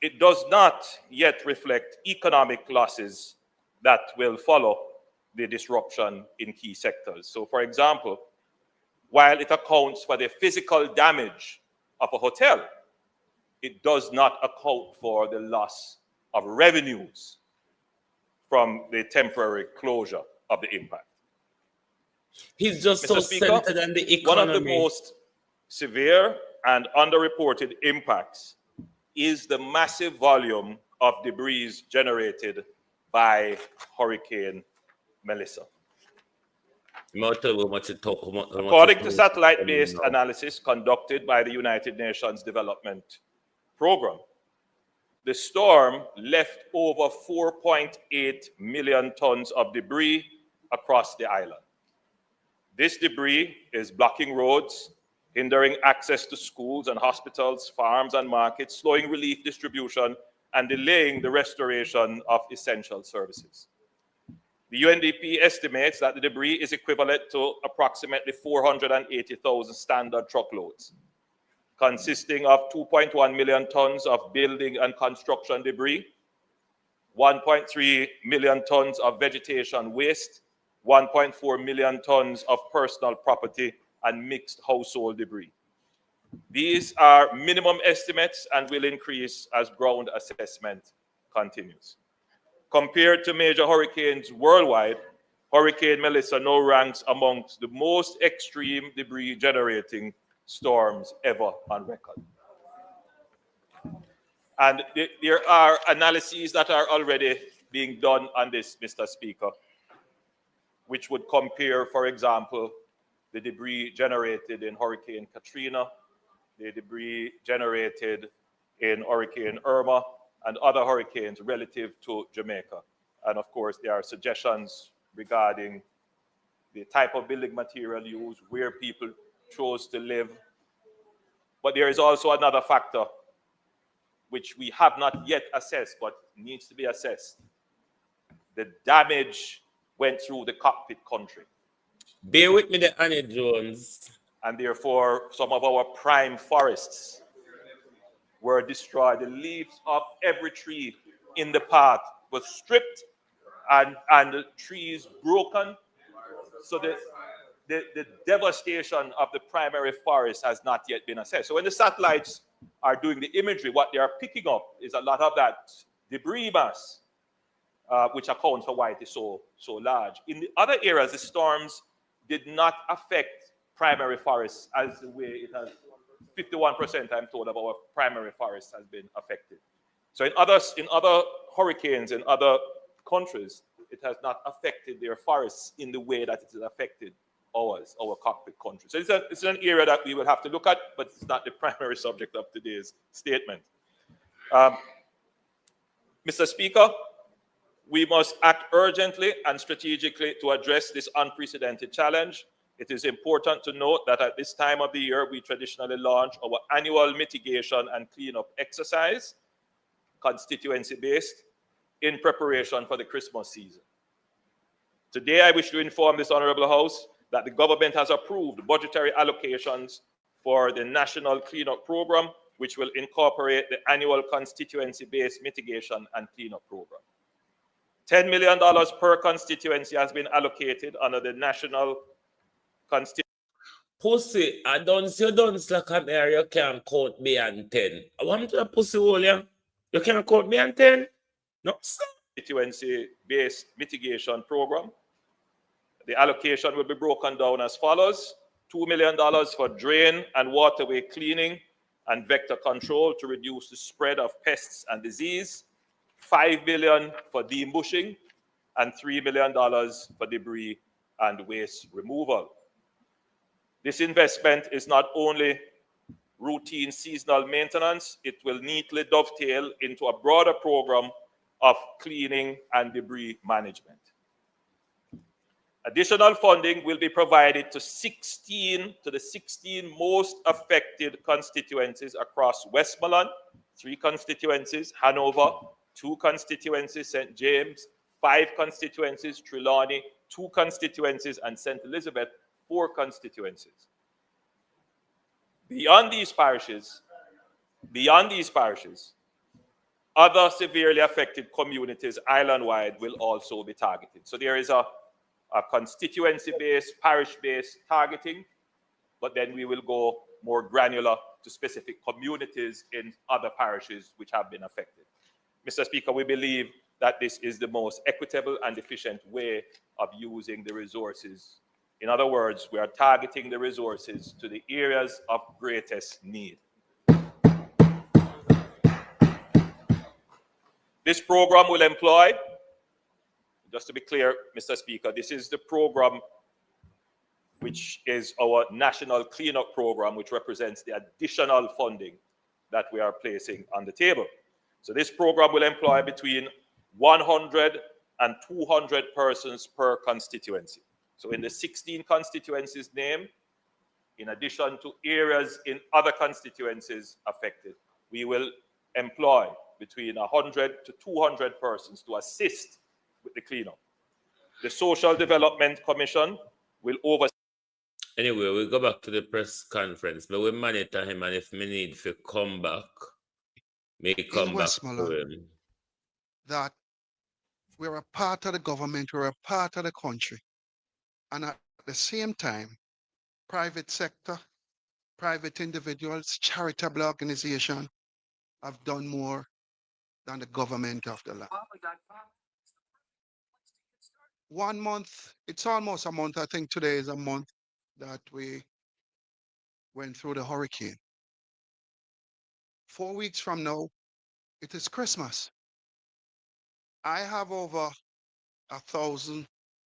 it does not yet reflect economic losses that will follow the disruption in key sectors. So, for example, while it accounts for the physical damage of a hotel, it does not account for the loss of revenues from the temporary closure of the impact. He's just Mr. so Speaker, centered on the economy. one of the most severe and underreported impacts is the massive volume of debris generated by Hurricane Melissa. According to satellite-based analysis conducted by the United Nations Development Program, the storm left over 4.8 million tons of debris across the island. This debris is blocking roads, hindering access to schools and hospitals, farms and markets, slowing relief distribution, and delaying the restoration of essential services. The UNDP estimates that the debris is equivalent to approximately 480,000 standard truckloads, consisting of 2.1 million tons of building and construction debris, 1.3 million tons of vegetation waste, 1.4 million tons of personal property, and mixed household debris. These are minimum estimates and will increase as ground assessment continues. Compared to major hurricanes worldwide, Hurricane Melissa now ranks amongst the most extreme debris generating storms ever on record. And there are analyses that are already being done on this, Mr. Speaker, which would compare, for example, the debris generated in Hurricane Katrina, the debris generated in Hurricane Irma, and other hurricanes relative to Jamaica. And of course, there are suggestions regarding the type of building material used, where people chose to live. But there is also another factor which we have not yet assessed, but needs to be assessed. The damage went through the cockpit country. Bear with me, the Annie Jones. And therefore, some of our prime forests were destroyed. The leaves of every tree in the path was stripped and the trees broken. So the devastation of the primary forest has not yet been assessed. So when the satellites are doing the imagery, what they are picking up is a lot of that debris mass, which accounts for why it is so large. In the other areas, the storms did not affect primary forests as the way it has. 51%, I'm told, of our primary forests has been affected. So in other hurricanes in other countries, it has not affected their forests in the way that it has affected ours, our cockpit country. So it's an area that we will have to look at, but it's not the primary subject of today's statement. Mr. Speaker, we must act urgently and strategically to address this unprecedented challenge. It is important to note that at this time of the year, we traditionally launch our annual mitigation and cleanup exercise, constituency-based, in preparation for the Christmas season. Today, I wish to inform this Honorable House that the government has approved budgetary allocations for the National Cleanup Program, which will incorporate the annual constituency-based mitigation and cleanup program. $10 million per constituency has been allocated under the National Constituency. Pussy, I don't see you don't slack up there, you can't count beyond 10. I want to pussy hole, yeah? You can't count beyond 10? No, sir. Constituency-based mitigation program. The allocation will be broken down as follows: $2 million for drain and waterway cleaning and vector control to reduce the spread of pests and disease, $5 million for de-embushing, and $3 million for debris and waste removal. This investment is not only routine seasonal maintenance, it will neatly dovetail into a broader program of cleaning and debris management. Additional funding will be provided to the 16 most affected constituencies across Westmoreland, 3 constituencies, Hanover, 2 constituencies, St. James, 5 constituencies, Trelawney, 2 constituencies, and St. Elizabeth, 4 constituencies. Beyond these parishes, other severely affected communities island-wide will also be targeted. So there is a constituency-based, parish-based targeting, but then we will go more granular to specific communities in other parishes which have been affected. Mr. Speaker, we believe that this is the most equitable and efficient way of using the resources. In other words, we are targeting the resources to the areas of greatest need. This program will employ, just to be clear, Mr. Speaker, this is the program which is our national cleanup program, which represents the additional funding that we are placing on the table. So this program will employ between 100 and 200 persons per constituency. So in the 16 constituencies named, in addition to areas in other constituencies affected, we will employ between 100 to 200 persons to assist with the cleanup. The Social Development Commission will oversee. Anyway, we go back to the press conference, but we monitor him, and if we need to come back, may come back to him. That we're a part of the government, we're a part of the country. And at the same time, private sector, private individuals, charitable organizations have done more than the government of the land. 1 month, it's almost a month. I think today is a month that we went through the hurricane. 4 weeks from now, it is Christmas. I have over 1,000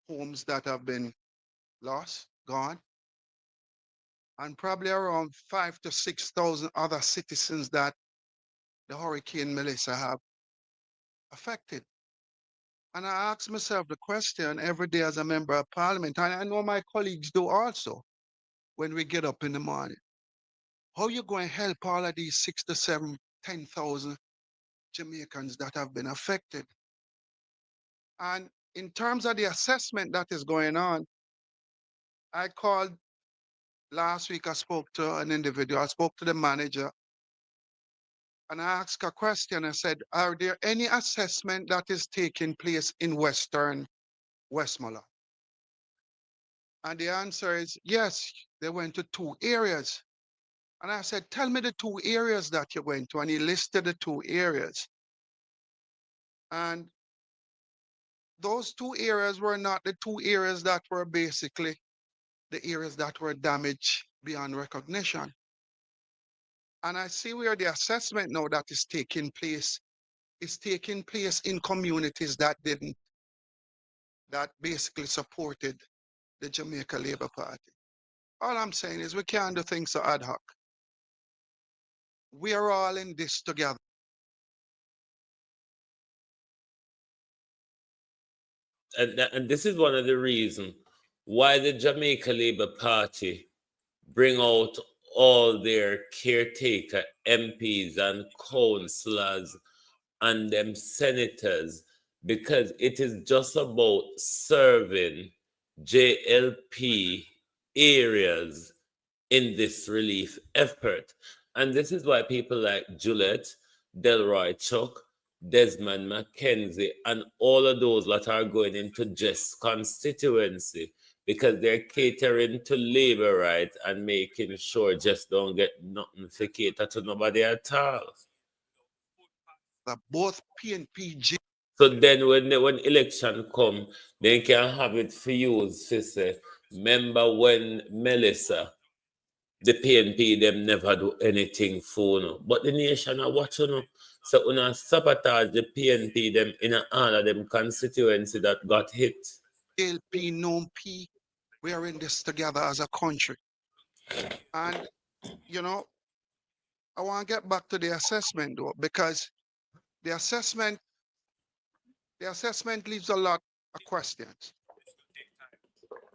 homes that have been lost, gone, and probably around 5,000 to 6,000 other citizens that the Hurricane Melissa have affected. And I ask myself the question every day as a member of parliament, and I know my colleagues do also, when we get up in the morning. How are you going to help all of these 6 to 7, 10,000 Jamaicans that have been affected? And in terms of the assessment that is going on, I called last week, I spoke to an individual, I spoke to the manager, and I asked a question. I said, are there any assessment that is taking place in Western Westmoreland? And the answer is yes, they went to 2 areas. And I said, tell me the 2 areas that you went to. And he listed the 2 areas. And those 2 areas were not the 2 areas that were basically the areas that were damaged beyond recognition. And I see where the assessment now that is taking place in communities that didn't, that basically supported the Jamaica Labour Party. All I'm saying is we can't do things so ad hoc. We are all in this together. And this is one of the reasons why the Jamaica Labour Party bring out all their caretaker MPs and councillors and them senators, because it is just about serving JLP areas in this relief effort. And this is why people like Juliet, Delroy Chuck, Desmond McKenzie, and all of those that are going into Jess constituency, because they're catering to labor rights and making sure Jess don't get nothing to cater to nobody at all. Both PNP. So then when election come, they can have it for use to say, remember when Melissa, the PNP, them never do anything for no. But the nation are watching no. So when sabotage the PNP, them in all of them constituency that got hit. LP, non-P, we are in this together as a country. And, you know, I want to get back to the assessment though, because the assessment leaves a lot of questions.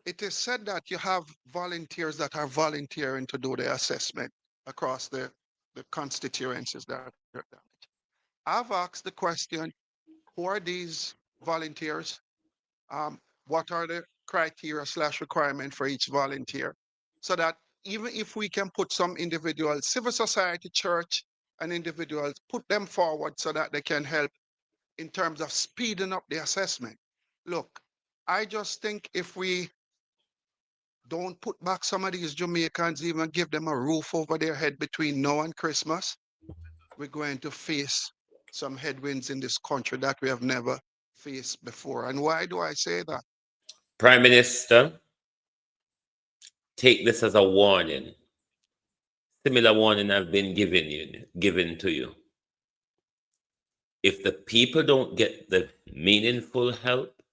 It is said that you have volunteers that are volunteering to do the assessment across the constituencies that are damaged. I've asked the question, who are these volunteers? What are the criteria / requirement for each volunteer? So that even if we can put some individuals, civil society, church, and individuals, put them forward so that they can help in terms of speeding up the assessment. Look, I just think if we don't put back some of these Jamaicans, even give them a roof over their head between now and Christmas, we're going to face some headwinds in this country that we have never faced before. And why do I say that? Prime Minister, take this as a warning. Similar warning I've been given to you. If the people don't get the meaningful help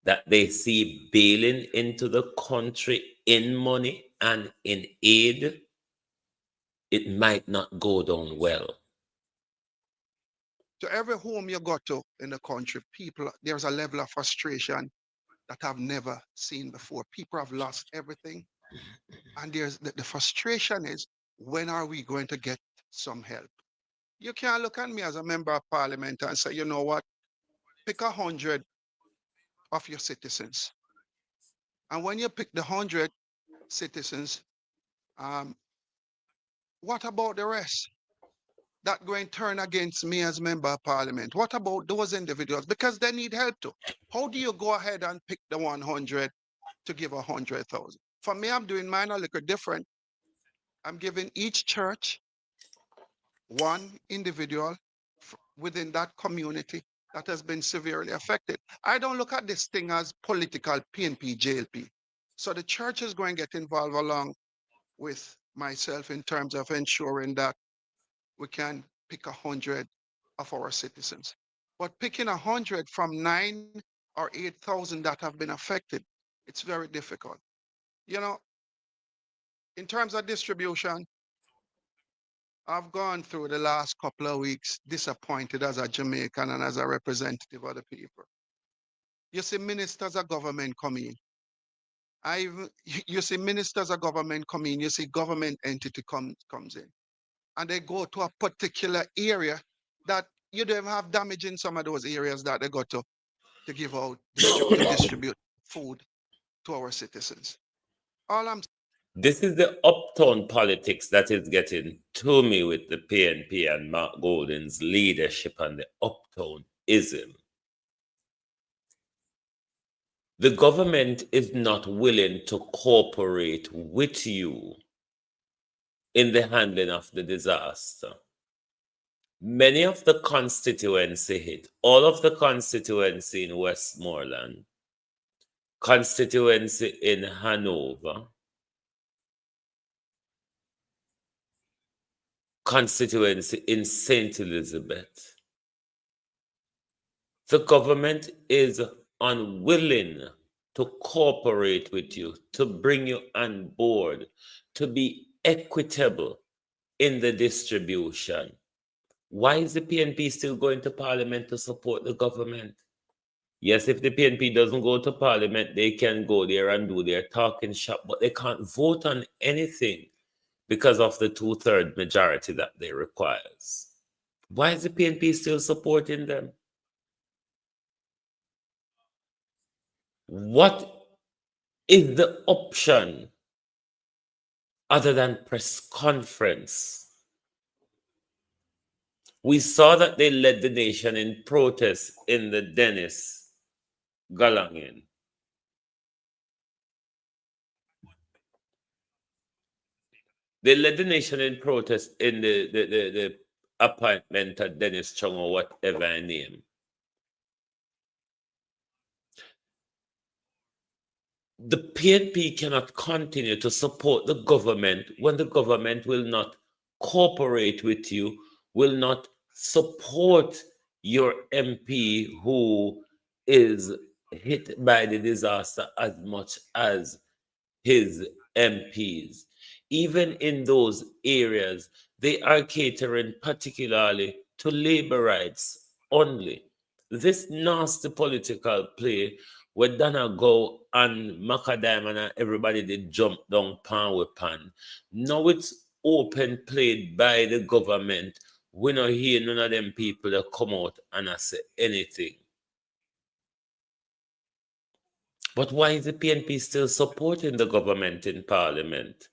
that they see bailing into the country in money and in aid, it might not go down well. To every home you go to in the country, people, there's a level of frustration that I've never seen before. People have lost everything. And there's the frustration is, when are we going to get some help? You can't look at me as a member of parliament and say, you know what, pick 100 of your citizens. And when you pick the 100 citizens, what about the rest? That going to turn against me as member of parliament? What about those individuals? Because they need help too. How do you go ahead and pick the 100 to give 100,000? For me, I'm doing mine a little different. I'm giving each church one individual within that community that has been severely affected. I don't look at this thing as political PNP, JLP. So the church is going to get involved along with myself in terms of ensuring that we can pick 100 of our citizens. But picking 100 from 9 or 8,000 that have been affected, it's very difficult. You know, in terms of distribution, I've gone through the last couple of weeks disappointed as a Jamaican and as a representative of the people. You see ministers of government come in. You see ministers of government come in, you see government entity comes in. And they go to a particular area that you don't have damage in some of those areas that they go to give out, to distribute food to our citizens. All I'm This is the uptown politics that is getting to me with the PNP and Mark Golden's leadership and the uptownism. The government is not willing to cooperate with you in the handling of the disaster. Many of the constituency hit, all of the constituency in Westmoreland, constituency in Hanover, constituency in St. Elizabeth. The government is unwilling to cooperate with you, to bring you on board, to be equitable in the distribution. Why is the PNP still going to Parliament to support the government? Yes, if the PNP doesn't go to Parliament, they can go there and do their talking shop, but they can't vote on anything because of the 2/3 majority that they requires. Why is the PNP still supporting them? What is the option other than press conference? We saw that they led the nation in protest in the Dennis Galangin. They led the nation in protest in the appointment of Dennis Chung or whatever I name. The PNP cannot continue to support the government when the government will not cooperate with you, will not support your MP who is hit by the disaster as much as his MPs. Even in those areas, they are catering particularly to labor rights only. This nasty political play where Dana go and Macadam and everybody did jump down pan with pan. Now it's open played by the government. We don't hear none of them people that come out and say anything. But why is the PNP still supporting the government in Parliament?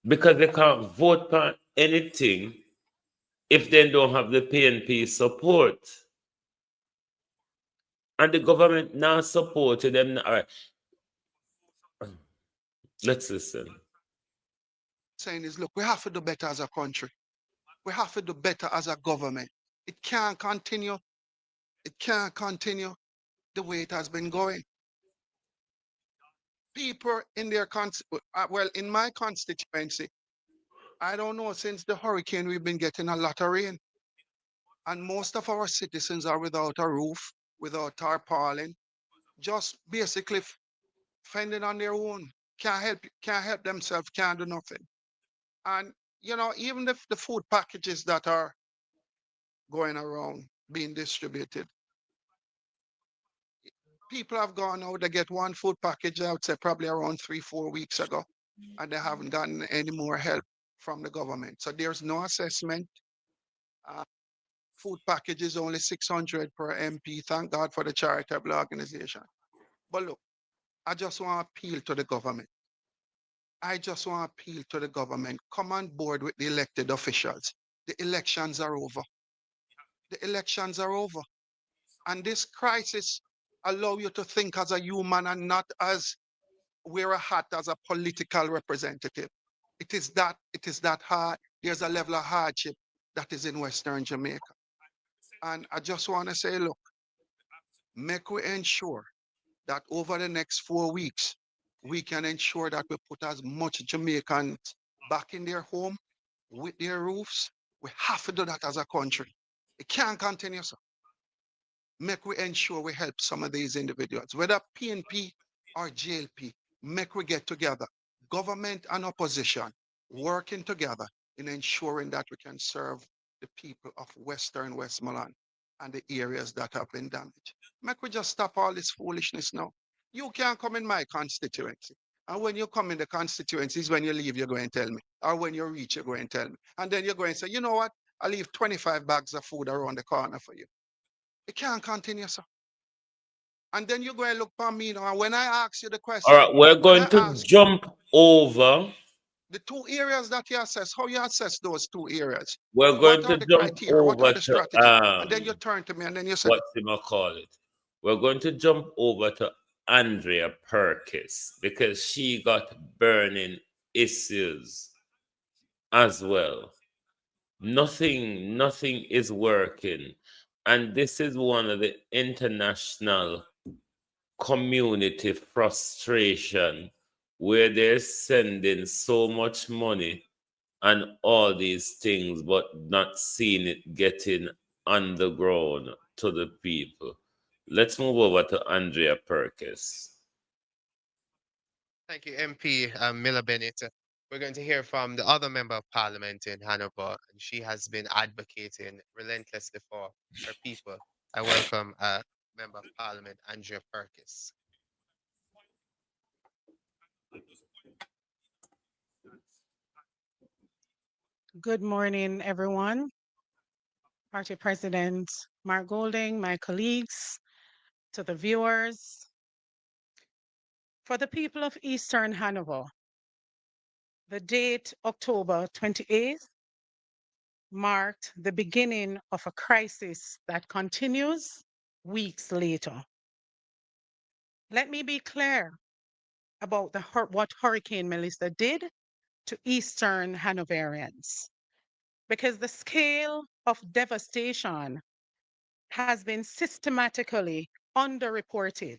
Because they can't vote on anything if they don't have the PNP support. And the government now supported them. All right. Let's listen. saying is, look, we have to do better as a country. We have to do better as a government. It can't continue. It can't continue the way it has been going. People in their well, in my constituency, I don't know, since the hurricane, we've been getting a lot of rain. And most of our citizens are without a roof, without tarpaulin, just basically fending on their own. Can't help themselves, can't do nothing. And even if the food packages that are going around being distributed, people have gone out, they get one food package, I would say probably around 3-4 weeks ago, and they haven't gotten any more help from the government. So there's no assessment. Food package is only 600 per MP. Thank God for the charitable organization. But look, I just want to appeal to the government. I just want to appeal to the government. Come on board with the elected officials. The elections are over. The elections are over. And this crisis allow you to think as a human and not as wear a hat as a political representative. It is that hard. There's a level of hardship that is in Western Jamaica. And I just want to say, look, make we ensure that over the next 4 weeks, we can ensure that we put as much Jamaicans back in their home with their roofs. We have to do that as a country. It can't continue, sir. Make we ensure we help some of these individuals, whether PNP or JLP, make we get together, government and opposition, working together in ensuring that we can serve the people of Western Westmoreland and the areas that have been damaged. Make we just stop all this foolishness now. You can't come in my constituency. And when you come in the constituencies, when you leave, you're going to tell me. Or when you reach, you're going to tell me. And then you're going to say, you know what? I'll leave 25 bags of food around the corner for you. It can't continue, sir. And then you go and look for me now. And when I ask you the question, all right, we're going to jump over the 2 areas that you assess, how you assess those 2 areas. We're What going are to the jump criteria? What over are the strategy? to And then you turn to me and then you say, what you call it. We're going to jump over to Andrea Perkis because she got burning issues as well. Nothing is working. And this is one of the international community frustration where they're sending so much money and all these things, but not seeing it getting on the ground to the people. Let's move over to Andrea Perkis. Thank you, MP Miller Bennett. We're going to hear from the other member of parliament in Hanover, and she has been advocating relentlessly for her people. I welcome Member of Parliament Andrea Perkis. Good morning, everyone. Party President Mark Golding, my colleagues, to the viewers. For the people of Eastern Hanover, the date October 28th marked the beginning of a crisis that continues weeks later. Let me be clear about what Hurricane Melissa did to Eastern Hanoverians, because the scale of devastation has been systematically underreported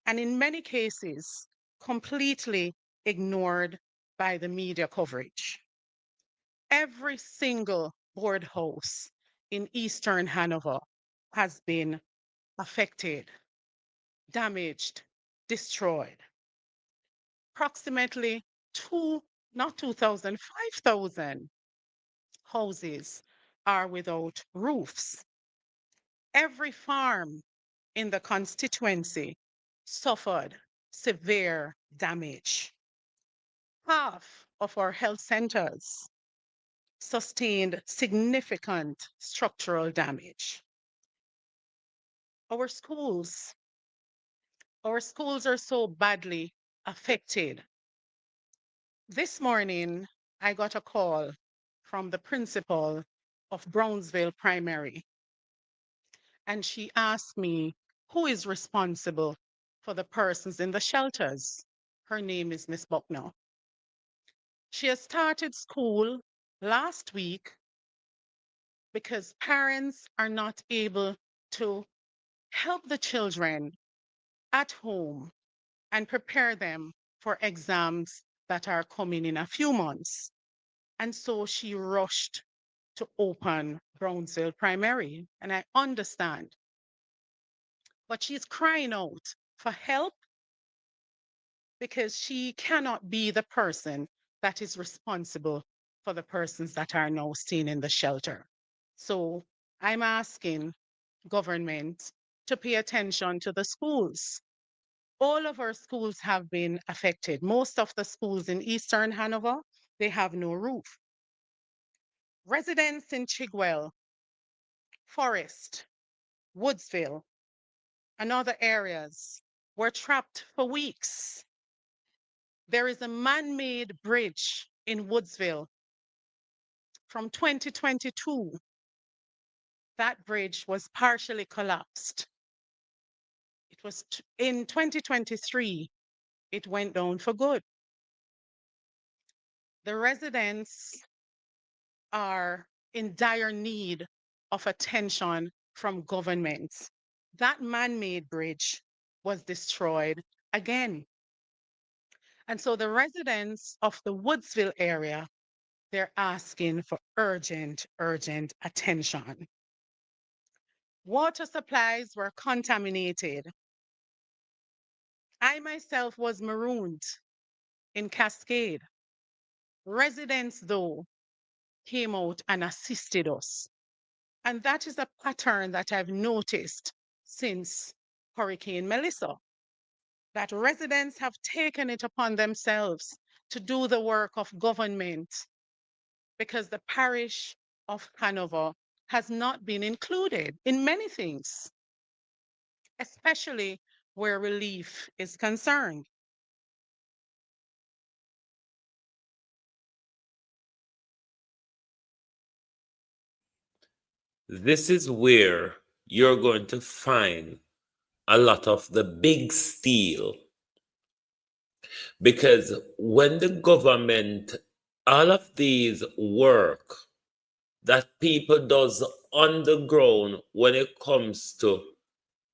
and in many cases completely ignored by the media coverage. Every single board house in Eastern Hanover has been affected, damaged, destroyed. Approximately not 2,000, 5,000 houses are without roofs. Every farm in the constituency suffered severe damage. Half of our health centers sustained significant structural damage. Our schools are so badly affected. This morning, I got a call from the principal of Brownsville Primary, and she asked me who is responsible for the persons in the shelters. Her name is Miss Bucknell. She has started school last week because parents are not able to help the children at home and prepare them for exams that are coming in a few months. And so she rushed to open Brownsville Primary. And I understand. But she's crying out for help because she cannot be the person that is responsible for the persons that are now staying in the shelter. So I'm asking government to pay attention to the schools. All of our schools have been affected. Most of the schools in Eastern Hanover, they have no roof. Residents in Chigwell, Forest, Woodsville, and other areas were trapped for weeks. There is a man-made bridge in Woodsville from 2022. That bridge was partially collapsed. It was in 2023, it went down for good. The residents are in dire need of attention from government. That man-made bridge was destroyed again. And so the residents of the Woodsville area, they're asking for urgent attention. Water supplies were contaminated. I myself was marooned in Cascade. Residents, though, came out and assisted us. And that is a pattern that I've noticed since Hurricane Melissa, that residents have taken it upon themselves to do the work of government because the parish of Hanover has not been included in many things, especially where relief is concerned. This is where you're going to find a lot of the big steal. Because when the government, all of these work that people does on the ground when it comes to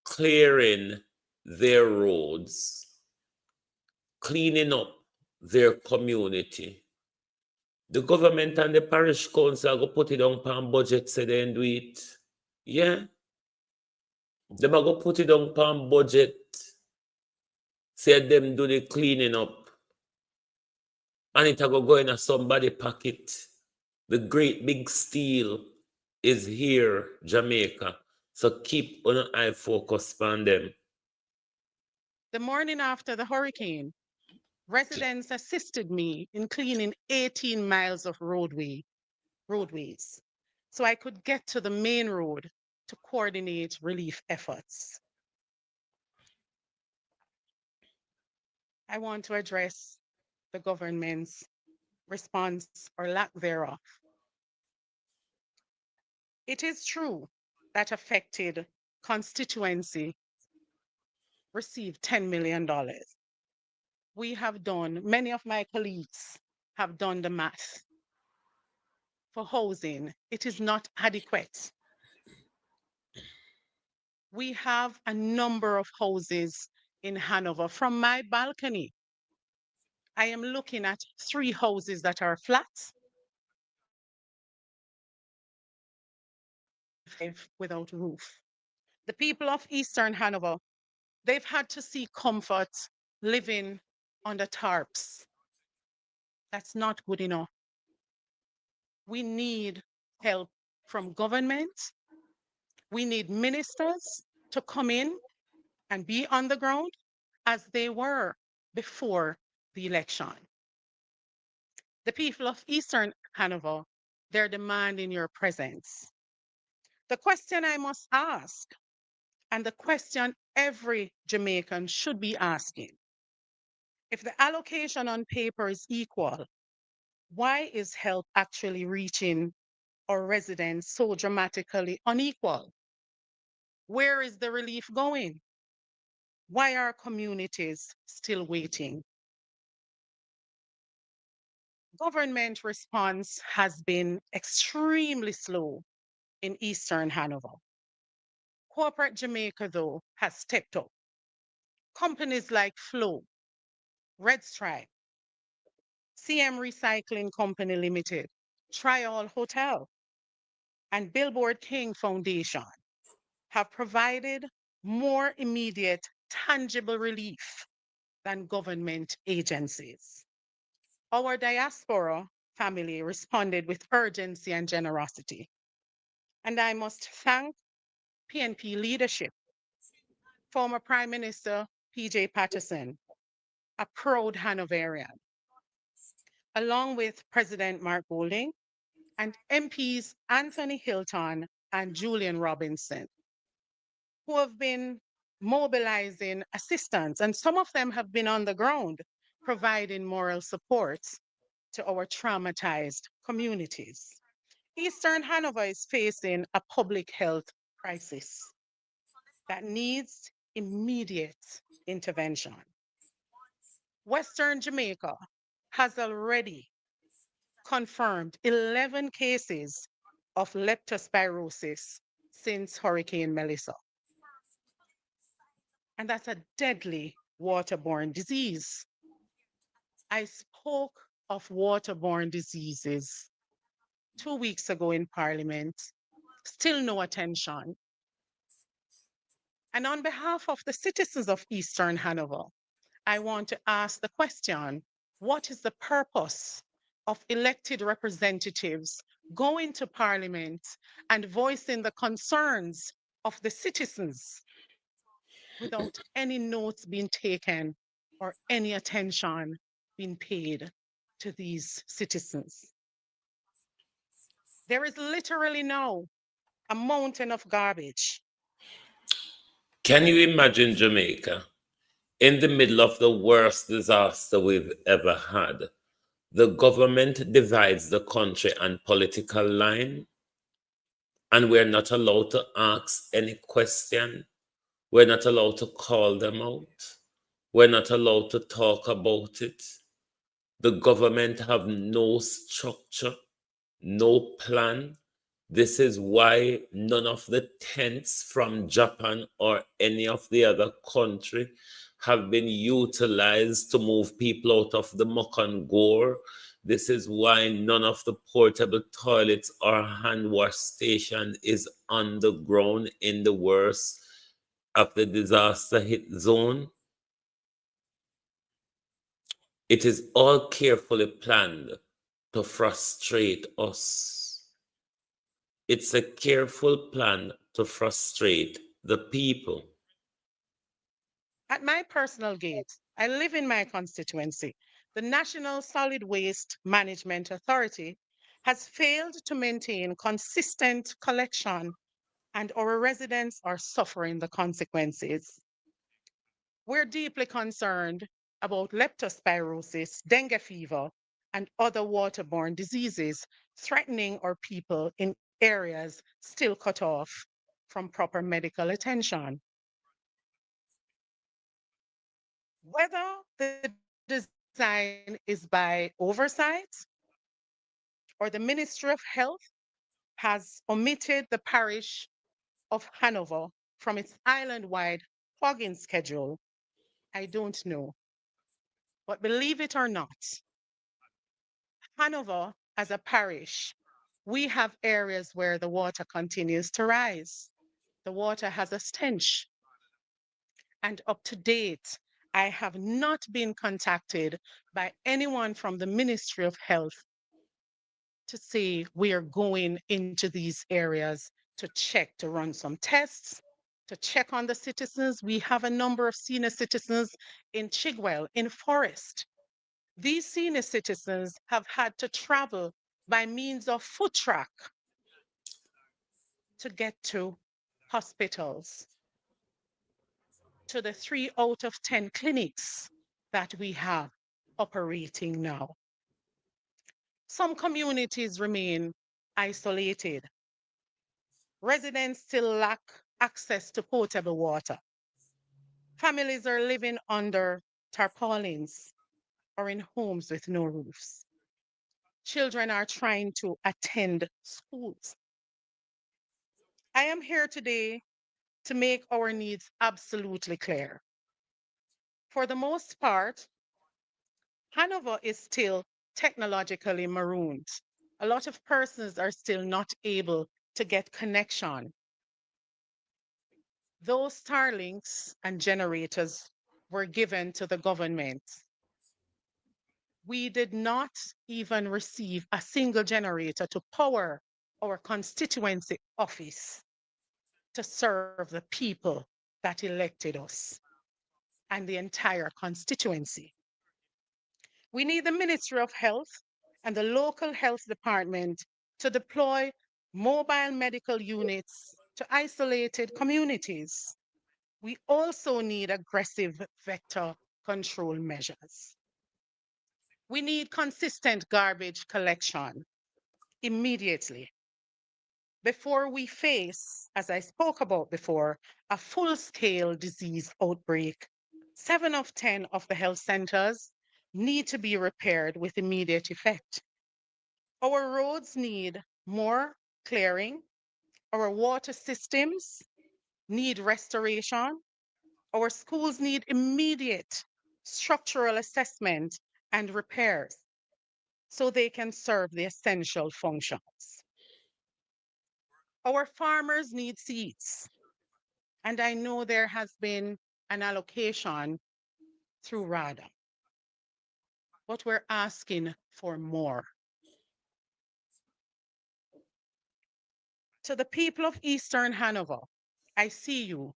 clearing their roads, cleaning up their community, the government and the parish council go put it on pan budget, say they do it. Yeah. They go put it on pan budget, say them do the cleaning up. And it go in a somebody pocket. The great big steal is here, Jamaica. So keep on an eye focus on them. The morning after the hurricane, residents assisted me in cleaning 18 miles of roadways so I could get to the main road to coordinate relief efforts. I want to address the government's response or lack thereof. It is true that affected constituency received $10 million. We have done, many of my colleagues have done the math. For housing, it is not adequate. We have a number of houses in Hanover. From my balcony, I am looking at 3 houses that are flat, 5 without roof. The people of Eastern Hanover, they've had to seek comfort living under tarps. That's not good enough. We need help from government. We need ministers to come in and be on the ground as they were before the election. The people of Eastern Hanover, they're demanding your presence. The question I must ask, and the question every Jamaican should be asking, if the allocation on paper is equal, why is help actually reaching our residents so dramatically unequal? Where is the relief going? Why are communities still waiting? Government response has been extremely slow. in Eastern Hanover. Corporate Jamaica, though, has stepped up. Companies like Flow, Red Stripe, CM Recycling Company Limited, Trial Hotel, and Billboard King Foundation have provided more immediate, tangible relief than government agencies. Our diaspora family responded with urgency and generosity. And I must thank PNP leadership, former Prime Minister PJ Patterson, a proud Hanoverian, along with President Mark Golding and MPs Anthony Hilton and Julian Robinson, who have been mobilizing assistance, and some of them have been on the ground providing moral support to our traumatized communities. Eastern Hanover is facing a public health crisis that needs immediate intervention. Western Jamaica has already confirmed 11 cases of leptospirosis since Hurricane Melissa. And that's a deadly waterborne disease. I spoke of waterborne diseases 2 weeks ago in Parliament, still no attention. And on behalf of the citizens of Eastern Hanover, I want to ask the question, what is the purpose of elected representatives going to Parliament and voicing the concerns of the citizens without any notes being taken or any attention being paid to these citizens? There is literally now a mountain of garbage. Can you imagine Jamaica in the middle of the worst disaster we've ever had? The government divides the country on political line, and we're not allowed to ask any question. We're not allowed to call them out. We're not allowed to talk about it. The government have no structure, no plan. This is why none of the tents from Japan or any of the other country have been utilized to move people out of the muck and gore. This is why none of the portable toilets or hand wash station is on the ground in the worst of the disaster hit zone. It is all carefully planned to frustrate us. It's a careful plan to frustrate the people. At my personal gate, I live in my constituency. The National Solid Waste Management Authority has failed to maintain consistent collection, and our residents are suffering the consequences. We're deeply concerned about leptospirosis, dengue fever, and other waterborne diseases threatening our people in areas still cut off from proper medical attention. Whether the design is by oversight or the Ministry of Health has omitted the parish of Hanover from its island-wide plugin schedule, I don't know. But believe it or not, Hanover as a parish, we have areas where the water continues to rise. The water has a stench. And up to date, I have not been contacted by anyone from the Ministry of Health to say we are going into these areas to check, to run some tests, to check on the citizens. We have a number of senior citizens in Chigwell, in Forest. These senior citizens have had to travel by means of foot track to get to hospitals, to the 3 out of 10 clinics that we have operating now. Some communities remain isolated. Residents still lack access to potable water. Families are living under tarpaulins or in homes with no roofs. Children are trying to attend schools. I am here today to make our needs absolutely clear. For the most part, Hanover is still technologically marooned. A lot of persons are still not able to get connection. Those Starlinks and generators were given to the government. We did not even receive a single generator to power our constituency office to serve the people that elected us and the entire constituency. We need the Ministry of Health and the local health department to deploy mobile medical units to isolated communities. We also need aggressive vector control measures. We need consistent garbage collection immediately before we face, as I spoke about before, a full-scale disease outbreak. 7 of 10 of the health centers need to be repaired with immediate effect. Our roads need more clearing. Our water systems need restoration. Our schools need immediate structural assessment and repairs so they can serve the essential functions. Our farmers need seeds, and I know there has been an allocation through RADA, but we're asking for more. To the people of Eastern Hanover, I see you.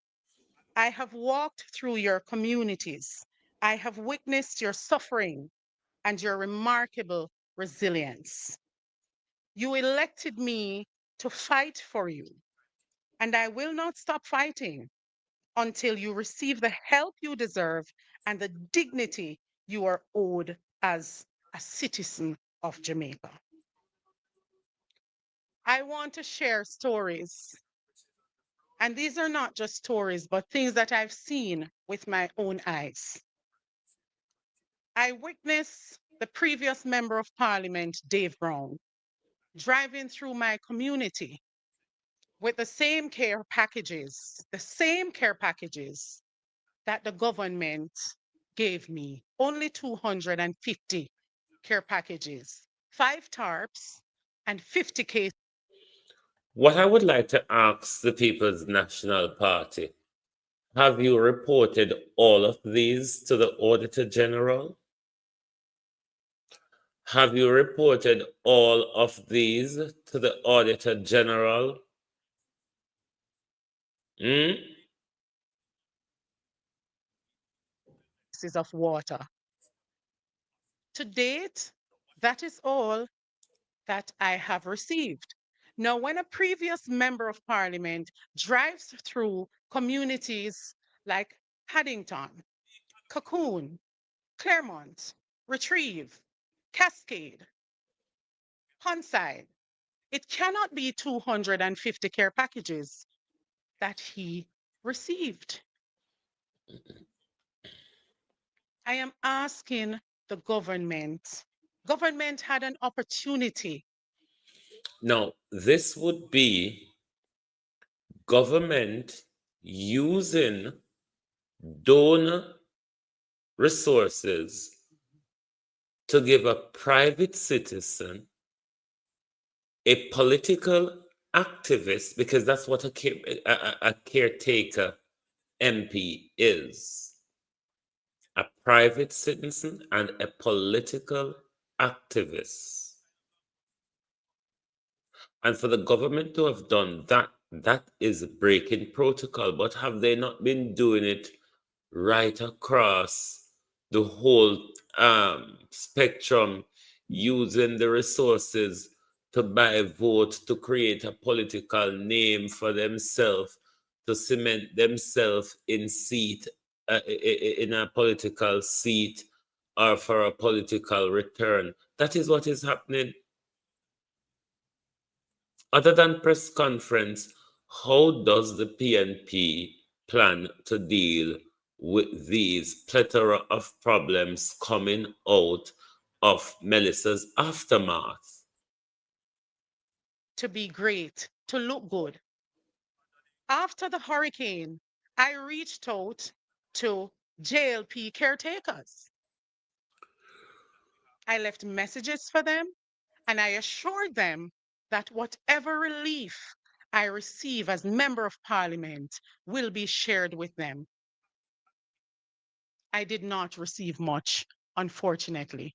I have walked through your communities. I have witnessed your suffering and your remarkable resilience. You elected me to fight for you, and I will not stop fighting until you receive the help you deserve and the dignity you are owed as a citizen of Jamaica. I want to share stories. And these are not just stories, but things that I've seen with my own eyes. I witnessed the previous Member of Parliament, Dave Brown, driving through my community with the same care packages that the government gave me, only 250 care packages, 5 tarps, and 50 cases. What I would like to ask the People's National Party, have you reported all of these to the Auditor General? Have you reported all of these to the Auditor General? Of water. To date, that is all that I have received. Now, when a previous member of parliament drives through communities like Paddington, Cocoon, Claremont, Retrieve, Cascade, Hunside, it cannot be 250 care packages that he received. I am asking the government had an opportunity. Now, this would be government using donor resources to give a private citizen, a political activist, because that's what a caretaker MP is, a private citizen and a political activist. And for the government to have done that, that is breaking protocol. But have they not been doing it right across the whole spectrum, using the resources to buy votes, to create a political name for themselves, to cement themselves in seat, in a political seat, or for a political return? That is what is happening. Other than press conference, how does the PNP plan to deal with these plethora of problems coming out of Melissa's aftermath? To be great, to look good. After the hurricane, I reached out to JLP caretakers. I left messages for them and I assured them that whatever relief I receive as Member of Parliament will be shared with them. I did not receive much, unfortunately.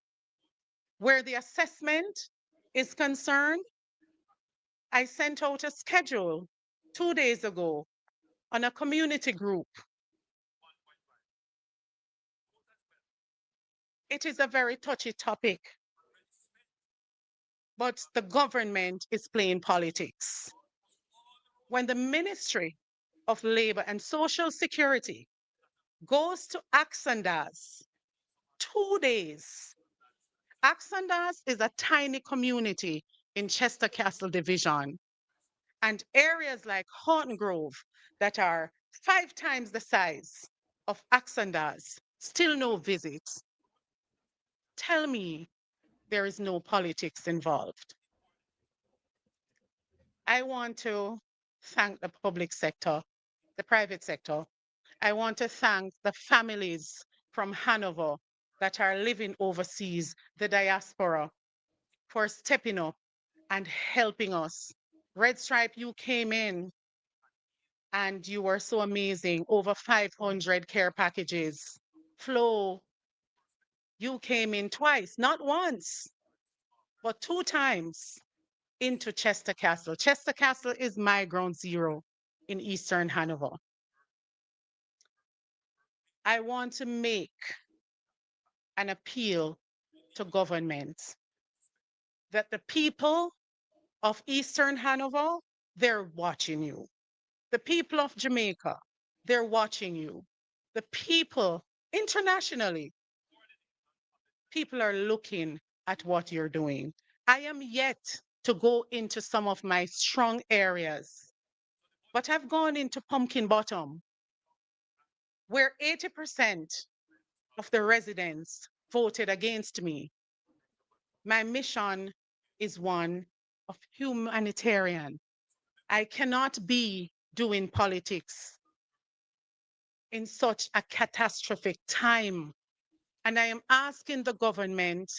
Where the assessment is concerned, I sent out a schedule 2 days ago on a community group. It is a very touchy topic, but the government is playing politics. When the Ministry of Labor and Social Security goes to Axandas 2 days, Axandas is a tiny community in Chester Castle Division, and areas like Horton Grove that are 5 times the size of Axandas, still no visits. Tell me there is no politics involved. I want to thank the public sector, the private sector. I want to thank the families from Hanover that are living overseas, the diaspora, for stepping up and helping us. Red Stripe, you came in and you were so amazing. Over 500 care packages. Flo, you came in twice, not once, but 2 times into Chester Castle. Chester Castle is my ground zero in Eastern Hanover. I want to make an appeal to government that the people of Eastern Hanover, they're watching you. The people of Jamaica, they're watching you. The people internationally, people are looking at what you're doing. I am yet to go into some of my strong areas, but I've gone into Pumpkin Bottom, where 80% of the residents voted against me. My mission is one of humanitarian. I cannot be doing politics in such a catastrophic time. And I am asking the government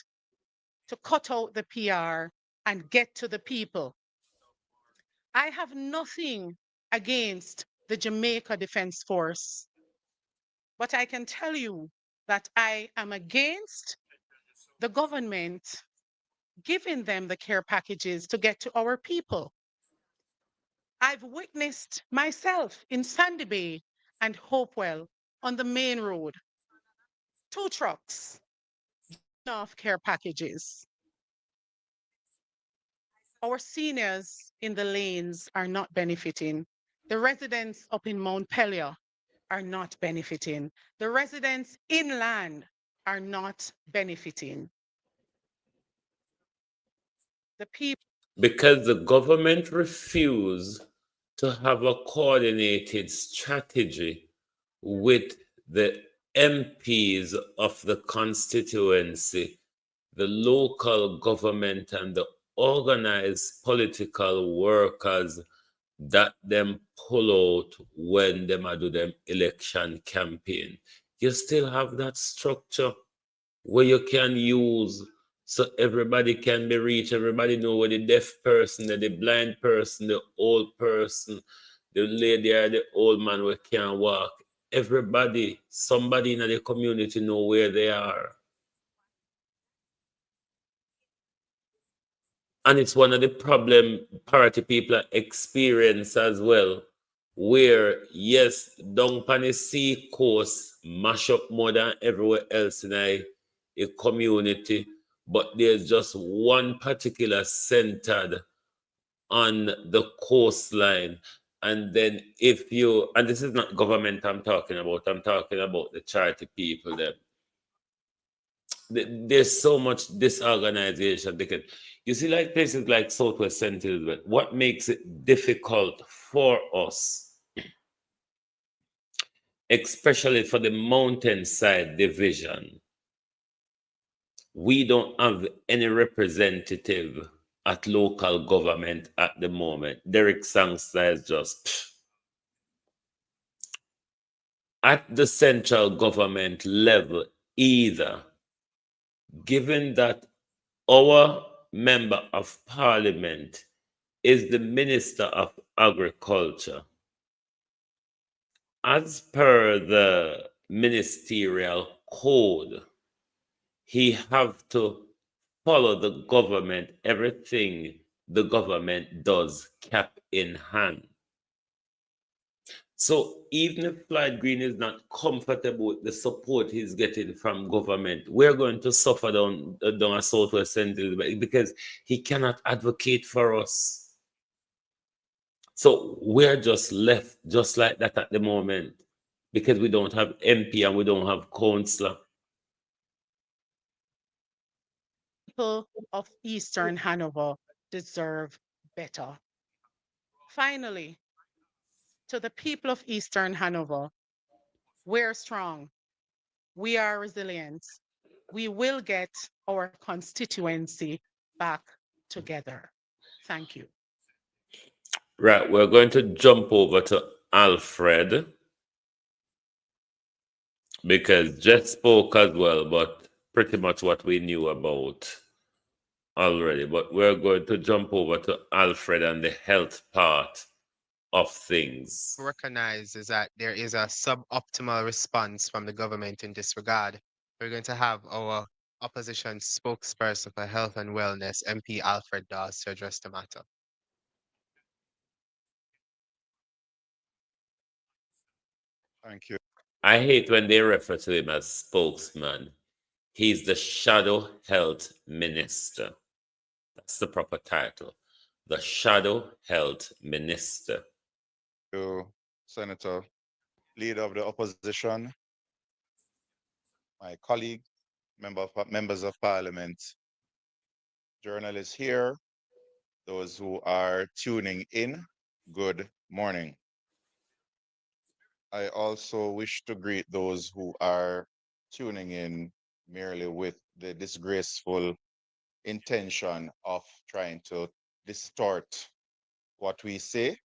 to cut out the PR and get to the people. I have nothing against the Jamaica Defense Force, but I can tell you that I am against the government giving them the care packages to get to our people. I've witnessed myself in Sandy Bay and Hopewell on the main road, 2 trucks off care packages. Our seniors in the lanes are not benefiting. The residents up in Mount Pelion are not benefiting. The residents inland are not benefiting. The people. Because the government refused to have a coordinated strategy with the MPs of the constituency, the local government, and the organized political workers that them pull out when them do them election campaign. You still have that structure where you can use so everybody can be reached. Everybody know where the deaf person, the blind person, the old person, the lady or the old man who can't walk. Everybody, somebody in the community know where they are. And it's one of the problem party people experience as well, where yes, down on the sea coast mash up more than everywhere else in a community, but there's just one particular centered on the coastline. And then if you, and this is not government I'm talking about the charity people there. There's so much disorganization. You see, like places like Southwest St. Elizabeth, what makes it difficult for us, especially for the mountainside division, we don't have any representative at local government at the moment. Derek Sangster is just at the central government level either, given that our member of parliament is the Minister of Agriculture. As per the ministerial code, he have to follow the government, everything the government does, cap in hand. So even if Floyd Green is not comfortable with the support he's getting from government, we're going to suffer down a Southwest Central because he cannot advocate for us. So we're just left just like that at the moment because we don't have MP and we don't have councillor. People of Eastern Hanover deserve better. Finally, to the people of Eastern Hanover, we're strong. We are resilient. We will get our constituency back together. Thank you. Right, we're going to jump over to Alfred because Jeff spoke as well, but pretty much what we knew about already. But we're going to jump over to Alfred and the health part of things. Recognize is that there is a suboptimal response from the government in this regard. We're going to have our opposition spokesperson for health and wellness, MP Alfred Dawes, to address the matter. Thank you. I hate when they refer to him as spokesman. He's the shadow health minister. That's the proper title. The shadow health minister. You, Senator, leader of the opposition, my colleague, members of parliament, journalists here, those who are tuning in, good morning. I also wish to greet those who are tuning in merely with the disgraceful intention of trying to distort what we say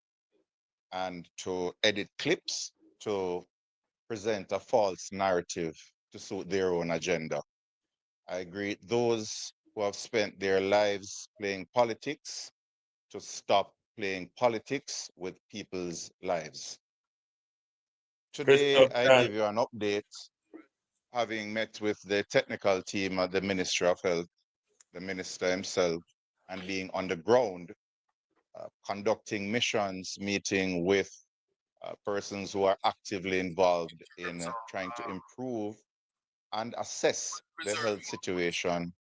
and to edit clips to present a false narrative to suit their own agenda. I greet those who have spent their lives playing politics to stop playing politics with people's lives. Today, I give you an update, having met with the technical team at the Ministry of Health, the minister himself, and being on the ground, conducting missions, meeting with persons who are actively involved in trying to improve and assess the health situation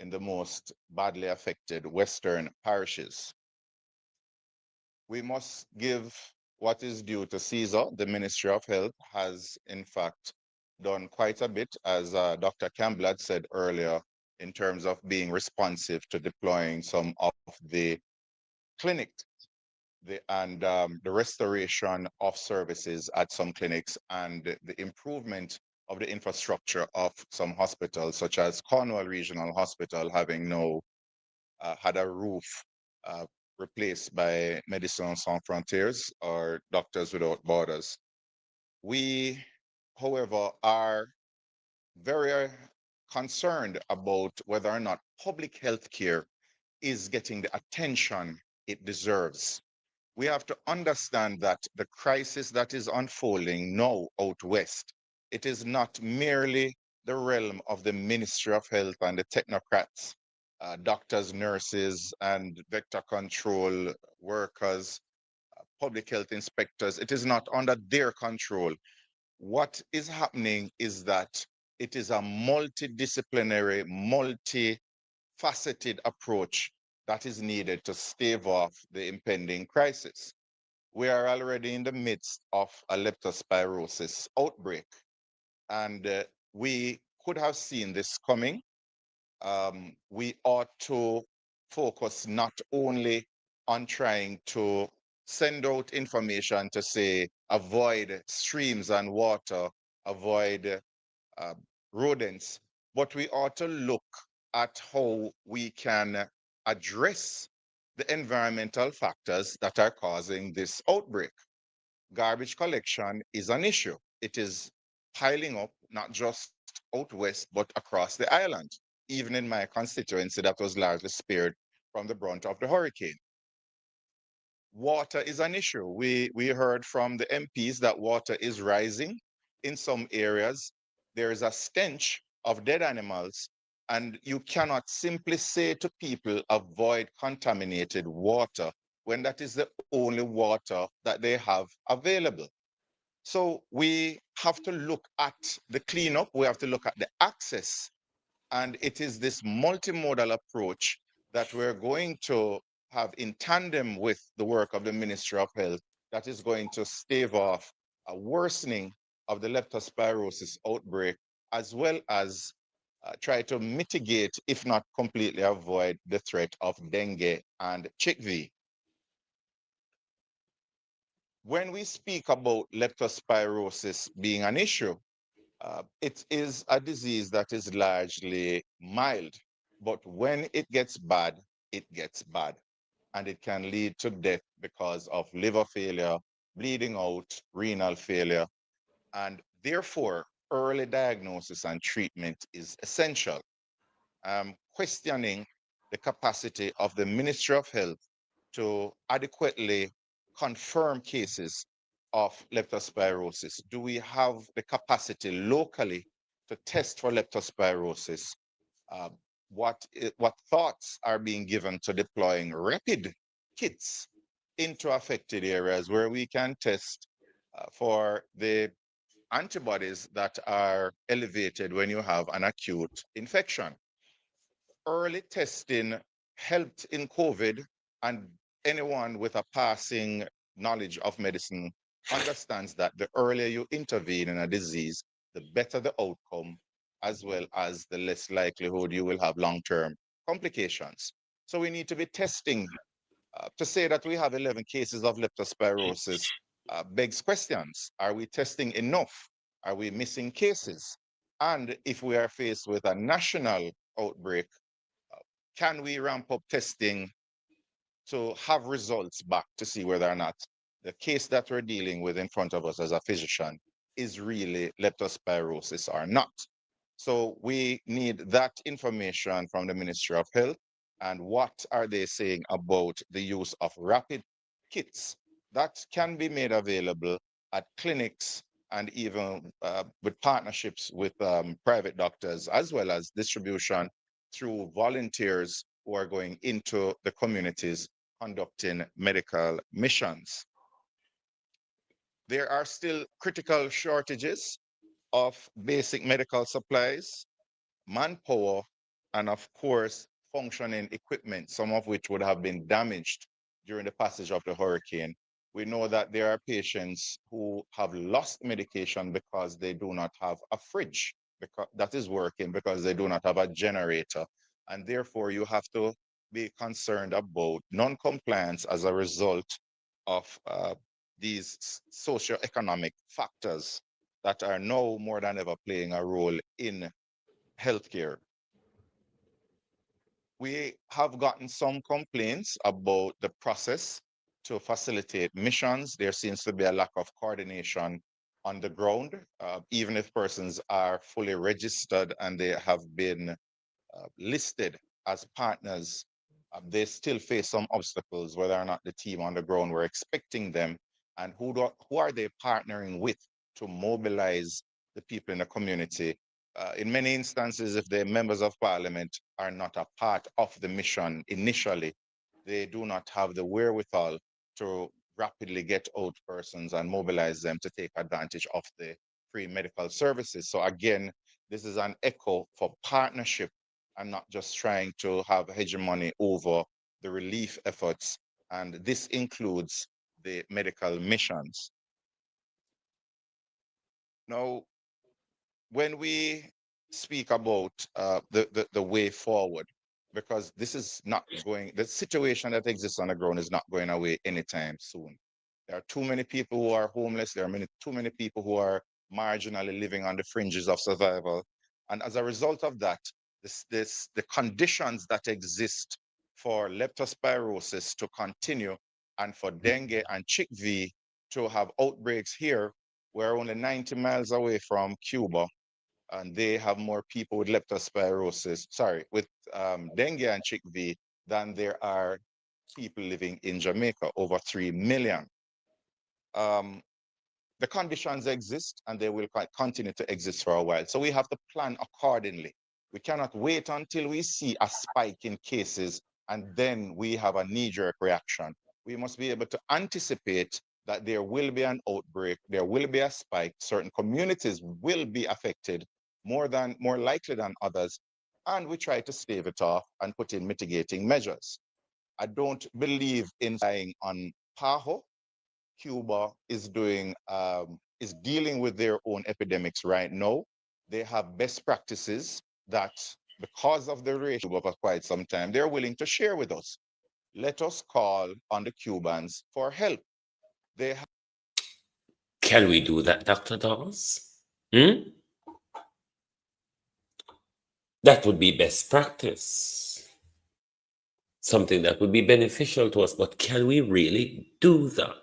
in the most badly affected Western parishes. We must give what is due to Caesar. The Ministry of Health has, in fact, done quite a bit, as Dr. Campbell had said earlier, in terms of being responsive to deploying some of the clinics and the restoration of services at some clinics and the improvement of the infrastructure of some hospitals, such as Cornwall Regional Hospital, having now had a roof replaced by Médecins Sans Frontières or Doctors Without Borders. We, however, are very concerned about whether or not public health care is getting the attention it deserves. We have to understand that the crisis that is unfolding now out west, it is not merely the realm of the Ministry of Health and the technocrats, doctors, nurses, and vector control workers, public health inspectors. It is not under their control. What is happening is that it is a multidisciplinary, multifaceted approach that is needed to stave off the impending crisis. We are already in the midst of a leptospirosis outbreak, and we could have seen this coming. We ought to focus not only on trying to send out information to say avoid streams and water, avoid rodents, but we ought to look at how we can address the environmental factors that are causing this outbreak. Garbage collection is an issue. it is piling up, not just out west, but across the island. Even in my constituency, that was largely spared from the brunt of the hurricane. Water is an issue. We heard from the MPs that water is rising. In some areas, there is a stench of dead animals, and you cannot simply say to people, avoid contaminated water, when that is the only water that they have available. So we have to look at the cleanup, we have to look at the access, and it is this multimodal approach that we're going to have in tandem with the work of the Ministry of Health that is going to stave off a worsening of the leptospirosis outbreak, as well as try to mitigate, if not completely avoid, the threat of dengue and chickpea. When we speak about leptospirosis being an issue, it is a disease that is largely mild, but when it gets bad, it gets bad. And it can lead to death because of liver failure, bleeding out, renal failure. And therefore, early diagnosis and treatment is essential. Questioning the capacity of the Ministry of Health to adequately confirm cases of leptospirosis. Do we have the capacity locally to test for leptospirosis? Uh, what thoughts are being given to deploying rapid kits into affected areas where we can test for the antibodies that are elevated when you have an acute infection? Early testing helped in COVID, and anyone with a passing knowledge of medicine understands that the earlier you intervene in a disease, the better the outcome, as well as the less likelihood you will have long-term complications. So we need to be testing. To say that we have 11 cases of leptospirosis begs questions. Are we testing enough? Are we missing cases? And if we are faced with a national outbreak, can we ramp up testing to have results back to see whether or not the case that we're dealing with in front of us as a physician is really leptospirosis or not? So we need that information from the Ministry of Health. And what are they saying about the use of rapid kits that can be made available at clinics and even with partnerships with private doctors, as well as distribution through volunteers who are going into the communities conducting medical missions. There are still critical shortages of basic medical supplies, manpower, and of course, functioning equipment, some of which would have been damaged during the passage of the hurricane. We know that there are patients who have lost medication because they do not have a fridge that is working, because they do not have a generator. And therefore, you have to be concerned about non-compliance as a result of these socioeconomic factors that are now more than ever playing a role in healthcare. We have gotten some complaints about the process to facilitate missions. There seems to be a lack of coordination on the ground, even if persons are fully registered and they have been listed as partners. They still face some obstacles, whether or not the team on the ground were expecting them, and who are they partnering with to mobilize the people in the community. In many instances, if the members of parliament are not a part of the mission initially, they do not have the wherewithal to rapidly get out persons and mobilize them to take advantage of the free medical services. So again, this is an echo for partnership and not just trying to have hegemony over the relief efforts. And this includes the medical missions. Now, when we speak about the way forward, because this is not going, the situation that exists on the ground is not going away anytime soon. There are too many people who are homeless. There are too many people who are marginally living on the fringes of survival. And as a result of that, the conditions that exist for leptospirosis to continue and for dengue and chickpea to have outbreaks here We're only 90 miles away from Cuba, and they have more people with with dengue and chikungunya than there are people living in Jamaica, over 3 million. The conditions exist and they will continue to exist for a while. So we have to plan accordingly. We cannot wait until we see a spike in cases and then we have a knee-jerk reaction. We must be able to anticipate that there will be an outbreak, there will be a spike, certain communities will be affected more likely than others, and we try to stave it off and put in mitigating measures. I don't believe in relying on PAHO. Cuba is dealing with their own epidemics right now. They have best practices that, because of the ratio for quite some time, they're willing to share with us. Let us call on the Cubans for help. Can we do that, Dr. Dawes? That would be best practice. Something that would be beneficial to us, but can we really do that?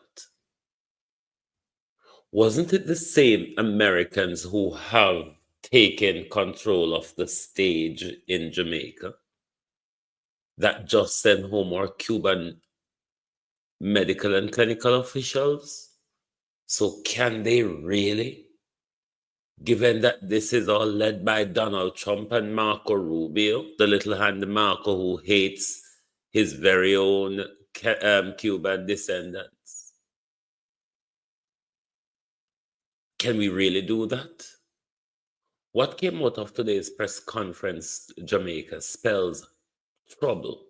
Wasn't it the same Americans who have taken control of the stage in Jamaica that just sent home our Cuban medical and clinical officials? So can they really? Given that this is all led by Donald Trump and Marco Rubio, the little hand Marco who hates his very own Cuban descendants. Can we really do that? What came out of today's press conference, Jamaica, spells trouble.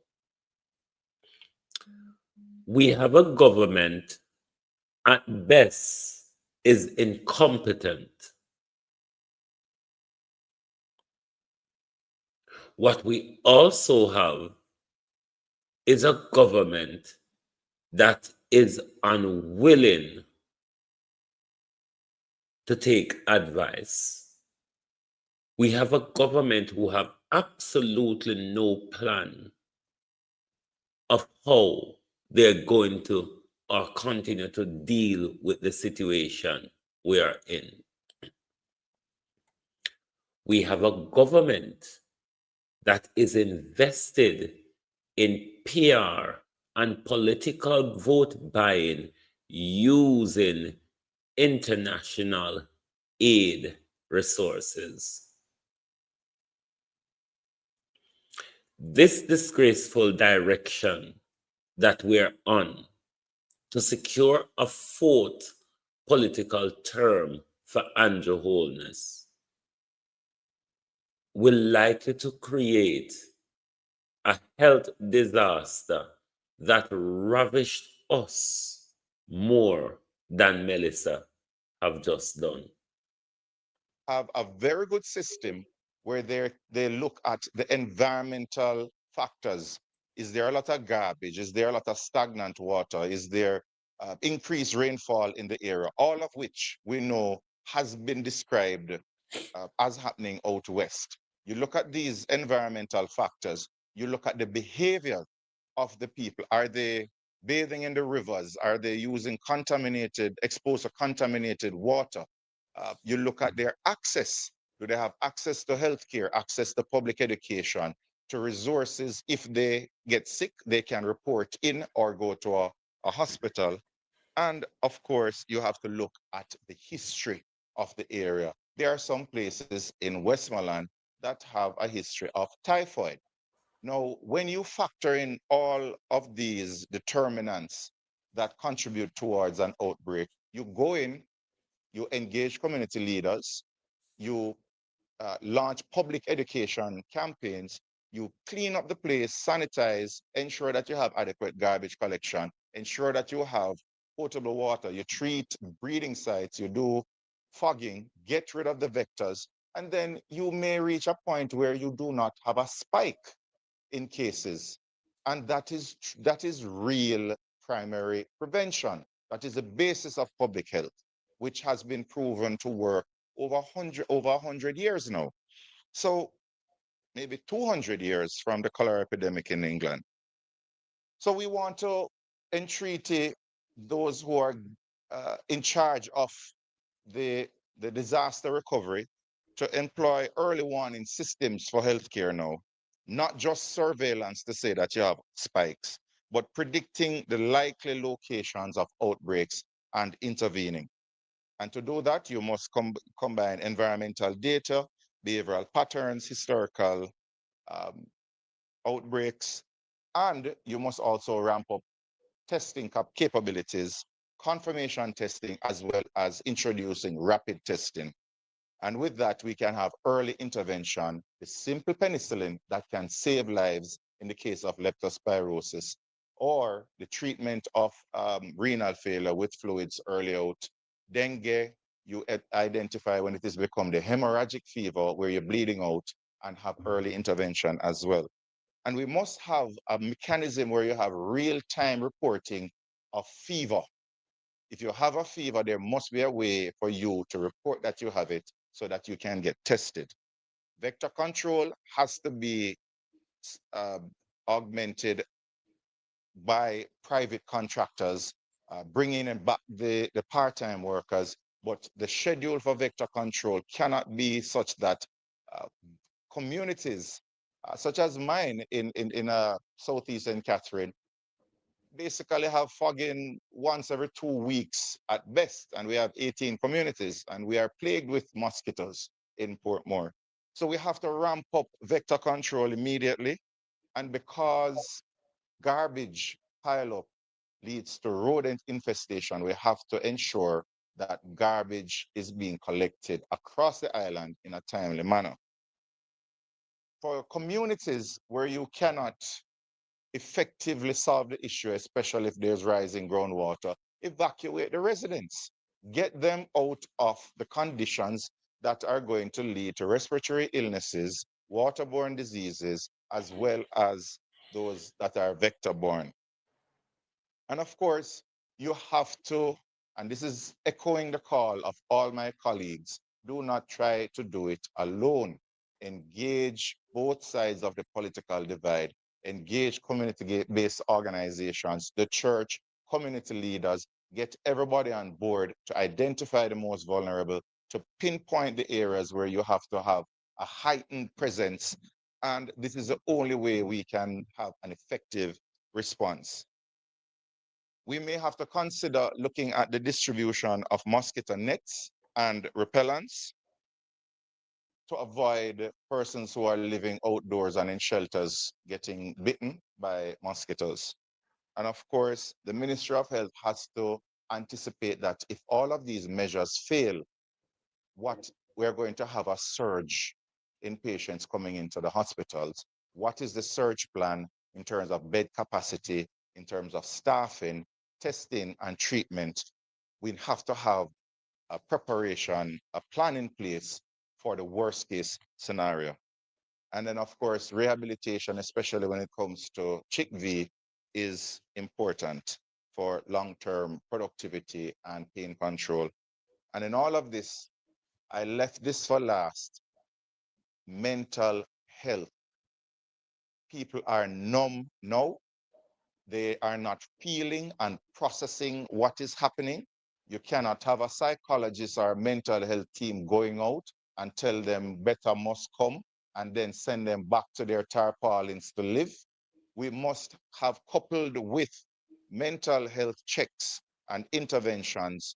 We have a government, at best, is incompetent. What we also have is a government that is unwilling to take advice. We have a government who have absolutely no plan of how they're going to or continue to deal with the situation we are in. We have a government that is invested in PR and political vote buying using international aid resources. This disgraceful direction that we're on to secure a fourth political term for Andrew Holness will likely to create a health disaster that ravished us more than Melissa have just done. Have a very good system where they look at the environmental factors. Is there a lot of garbage? Is there a lot of stagnant water? Is there increased rainfall in the area? All of which we know has been described as happening out west. You look at these environmental factors, you look at the behavior of the people. Are they bathing in the rivers? Are they using exposed to contaminated water? You look at their access. Do they have access to healthcare, access to public education, to resources? If they get sick, they can report in or go to a hospital. And of course, you have to look at the history of the area. There are some places in Westmoreland that have a history of typhoid. Now, when you factor in all of these determinants that contribute towards an outbreak, you go in, you engage community leaders, you launch public education campaigns, you clean up the place, sanitize, ensure that you have adequate garbage collection, ensure that you have potable water, you treat breeding sites, you do fogging, get rid of the vectors, and then you may reach a point where you do not have a spike in cases. And that is real primary prevention. That is the basis of public health, which has been proven to work over 100 years now. So maybe 200 years from the cholera epidemic in England. So we want to entreaty those who are in charge of the disaster recovery to employ early warning systems for healthcare now, not just surveillance to say that you have spikes, but predicting the likely locations of outbreaks and intervening. And to do that, you must combine environmental data, behavioral patterns, historical um, outbreaks, and you must also ramp up testing capabilities, confirmation testing, as well as introducing rapid testing. And with that, we can have early intervention, the simple penicillin that can save lives in the case of leptospirosis, or the treatment of renal failure with fluids early out. Dengue, you identify when it has become the hemorrhagic fever where you're bleeding out and have early intervention as well. And we must have a mechanism where you have real-time reporting of fever. If you have a fever, there must be a way for you to report that you have it so that you can get tested. Vector control has to be augmented by private contractors, bringing in back the part-time workers, but the schedule for vector control cannot be such that communities, such as mine in Southeast St. Catherine, basically have fogging once every 2 weeks at best, and we have 18 communities, and we are plagued with mosquitoes in Portmore. So we have to ramp up vector control immediately, and because garbage pileup leads to rodent infestation, we have to ensure that garbage is being collected across the island in a timely manner. For communities where you cannot effectively solve the issue, especially if there's rising groundwater, evacuate the residents. Get them out of the conditions that are going to lead to respiratory illnesses, waterborne diseases, as well as those that are vector-borne. And of course, you have to, and this is echoing the call of all my colleagues, do not try to do it alone. Engage both sides of the political divide. Engage community-based organizations, the church, community leaders, get everybody on board to identify the most vulnerable, to pinpoint the areas where you have to have a heightened presence. And this is the only way we can have an effective response. We may have to consider looking at the distribution of mosquito nets and repellents to avoid persons who are living outdoors and in shelters getting bitten by mosquitoes. And of course, the Ministry of Health has to anticipate that if all of these measures fail, what we're going to have a surge in patients coming into the hospitals. What is the surge plan in terms of bed capacity, in terms of staffing, testing, and treatment? We have to have a preparation, a plan in place for the worst case scenario. And then, of course, rehabilitation, especially when it comes to CHIKV, is important for long-term productivity and pain control. And in all of this, I left this for last. Mental health. People are numb now. They are not feeling and processing what is happening. You cannot have a psychologist or a mental health team going out and tell them better must come and then send them back to their tarpaulins to live. We must have coupled with mental health checks and interventions,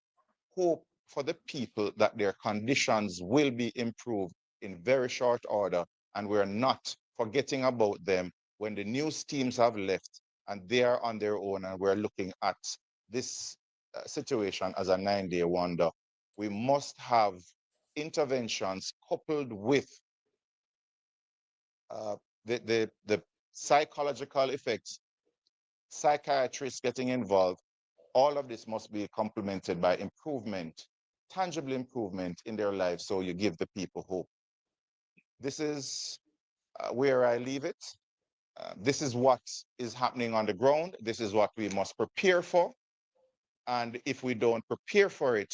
hope for the people that their conditions will be improved in very short order, and we're not forgetting about them when the news teams have left and they are on their own, and we're looking at this situation as a 9-day wonder. We must have interventions coupled with the psychological effects, psychiatrists getting involved. All of this must be complemented by improvement, tangible improvement in their lives, so you give the people hope. This is where I leave it. This is what is happening on the ground. This is what we must prepare for. And if we don't prepare for it,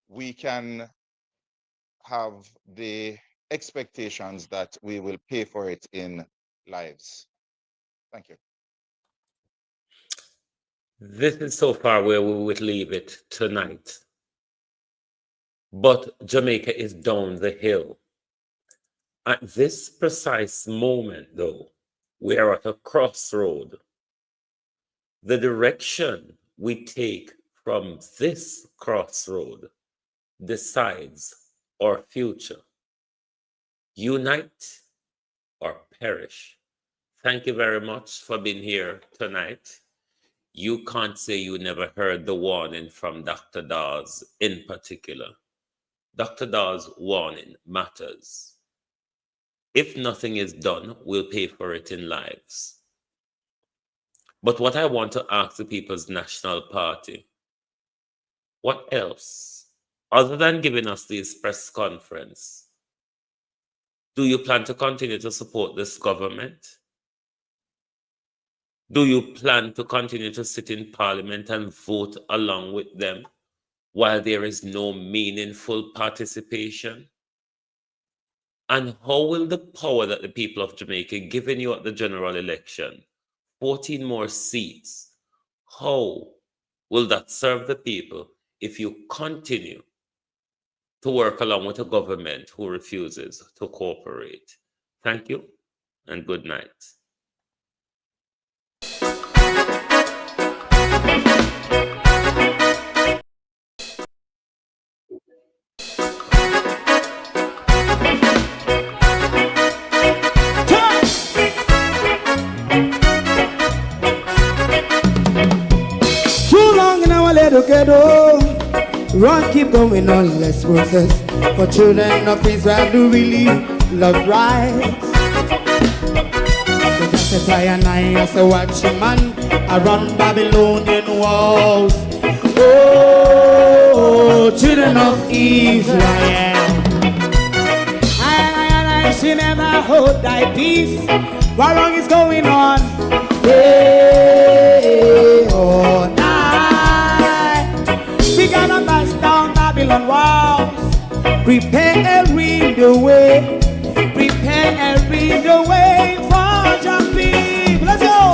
we can have the expectations that we will pay for it in lives. Thank you. This is so far where we would leave it tonight. But Jamaica is down the hill. At this precise moment, though, we are at a crossroad. The direction we take from this crossroad decides our future. Unite or perish. Thank you very much for being here tonight. You can't say you never heard the warning from Dr. Dawes in particular. Dr. Dawes' warning matters. If nothing is done, we'll pay for it in lives. But what I want to ask the People's National Party, what else, other than giving us this press conference, do you plan to continue to support this government? Do you plan to continue to sit in Parliament and vote along with them while there is no meaningful participation? And how will the power that the people of Jamaica given you at the general election, 14 more seats, how will that serve the people if you continue to work along with a government who refuses to cooperate? Thank you and good night. Too long in our little ghetto, run keep going on less process. For children of Israel do really love rights. So just as I and I as a watching man, I run Babylonian walls. Oh, children of Israel, I should never hold thy peace. What wrong is going on? Day or night, we gonna bust down Babylon walls. Prepare every the way. Prepare every the way for your people. Let's go.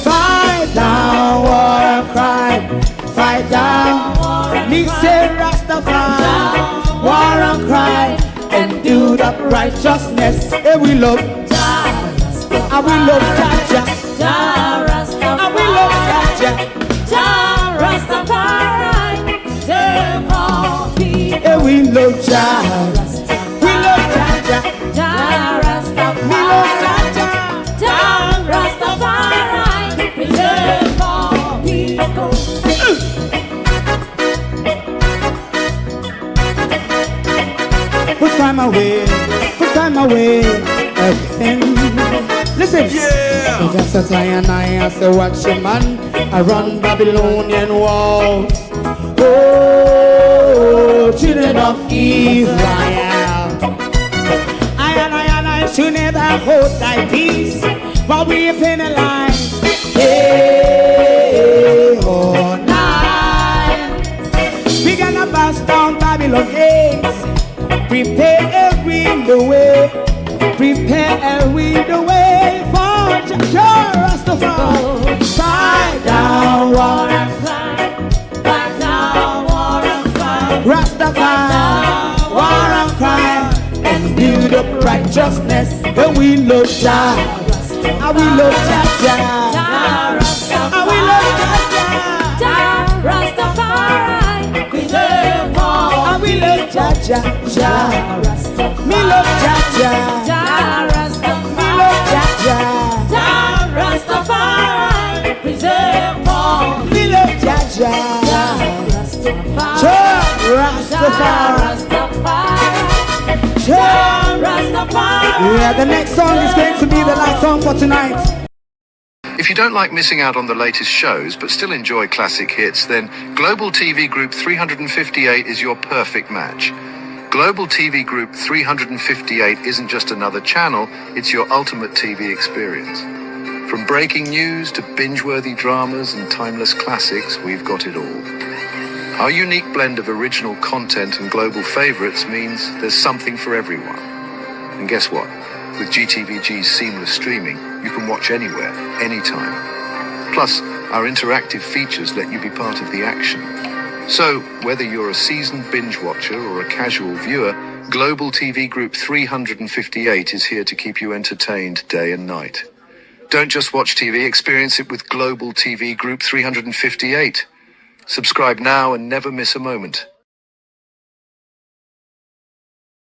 Fight down war and crime. Fight down war and crime. Say Rastafari. War and crime. And do that righteousness. And we love. And we love Jaja. And we love Jaja. And we love Jaja. We love Jaja. We love Jaja. Rastafari. Preserve all people. Put time away. Put time away again. Listen, yeah. Just as I and I as a watching man, I run Babylonian walls. Oh, children of Israel, I should never hold thy peace while we penalize. Day or night, we gonna bust down Babylon gates. Prepare every the way. Prepare every the way for Rastafari. Fight down war and crime. Fight down war and crime. Rastafari. War and crime. And build up righteousness. And we love Jah. And we love Jah. And we love Jah. Rastafari. Preserve all. And we love Jah. Me love Jah. Rastafari, preserve all. We love Jaja. Rastafari. Yeah, the next song is going to be the last song for tonight. If you don't like missing out on the latest shows but still enjoy classic hits, then Global TV Group 358 is your perfect match. Global TV Group 358 isn't just another channel, it's your ultimate TV experience. From breaking news to binge-worthy dramas and timeless classics, we've got it all. Our unique blend of original content and global favorites means there's something for everyone. And guess what? With GTVG's seamless streaming, you can watch anywhere, anytime. Plus, our interactive features let you be part of the action. So, whether you're a seasoned binge watcher or a casual viewer, Global TV Group 358 is here to keep you entertained day and night. Don't just watch TV, experience it with Global TV Group 358. Subscribe now and never miss a moment.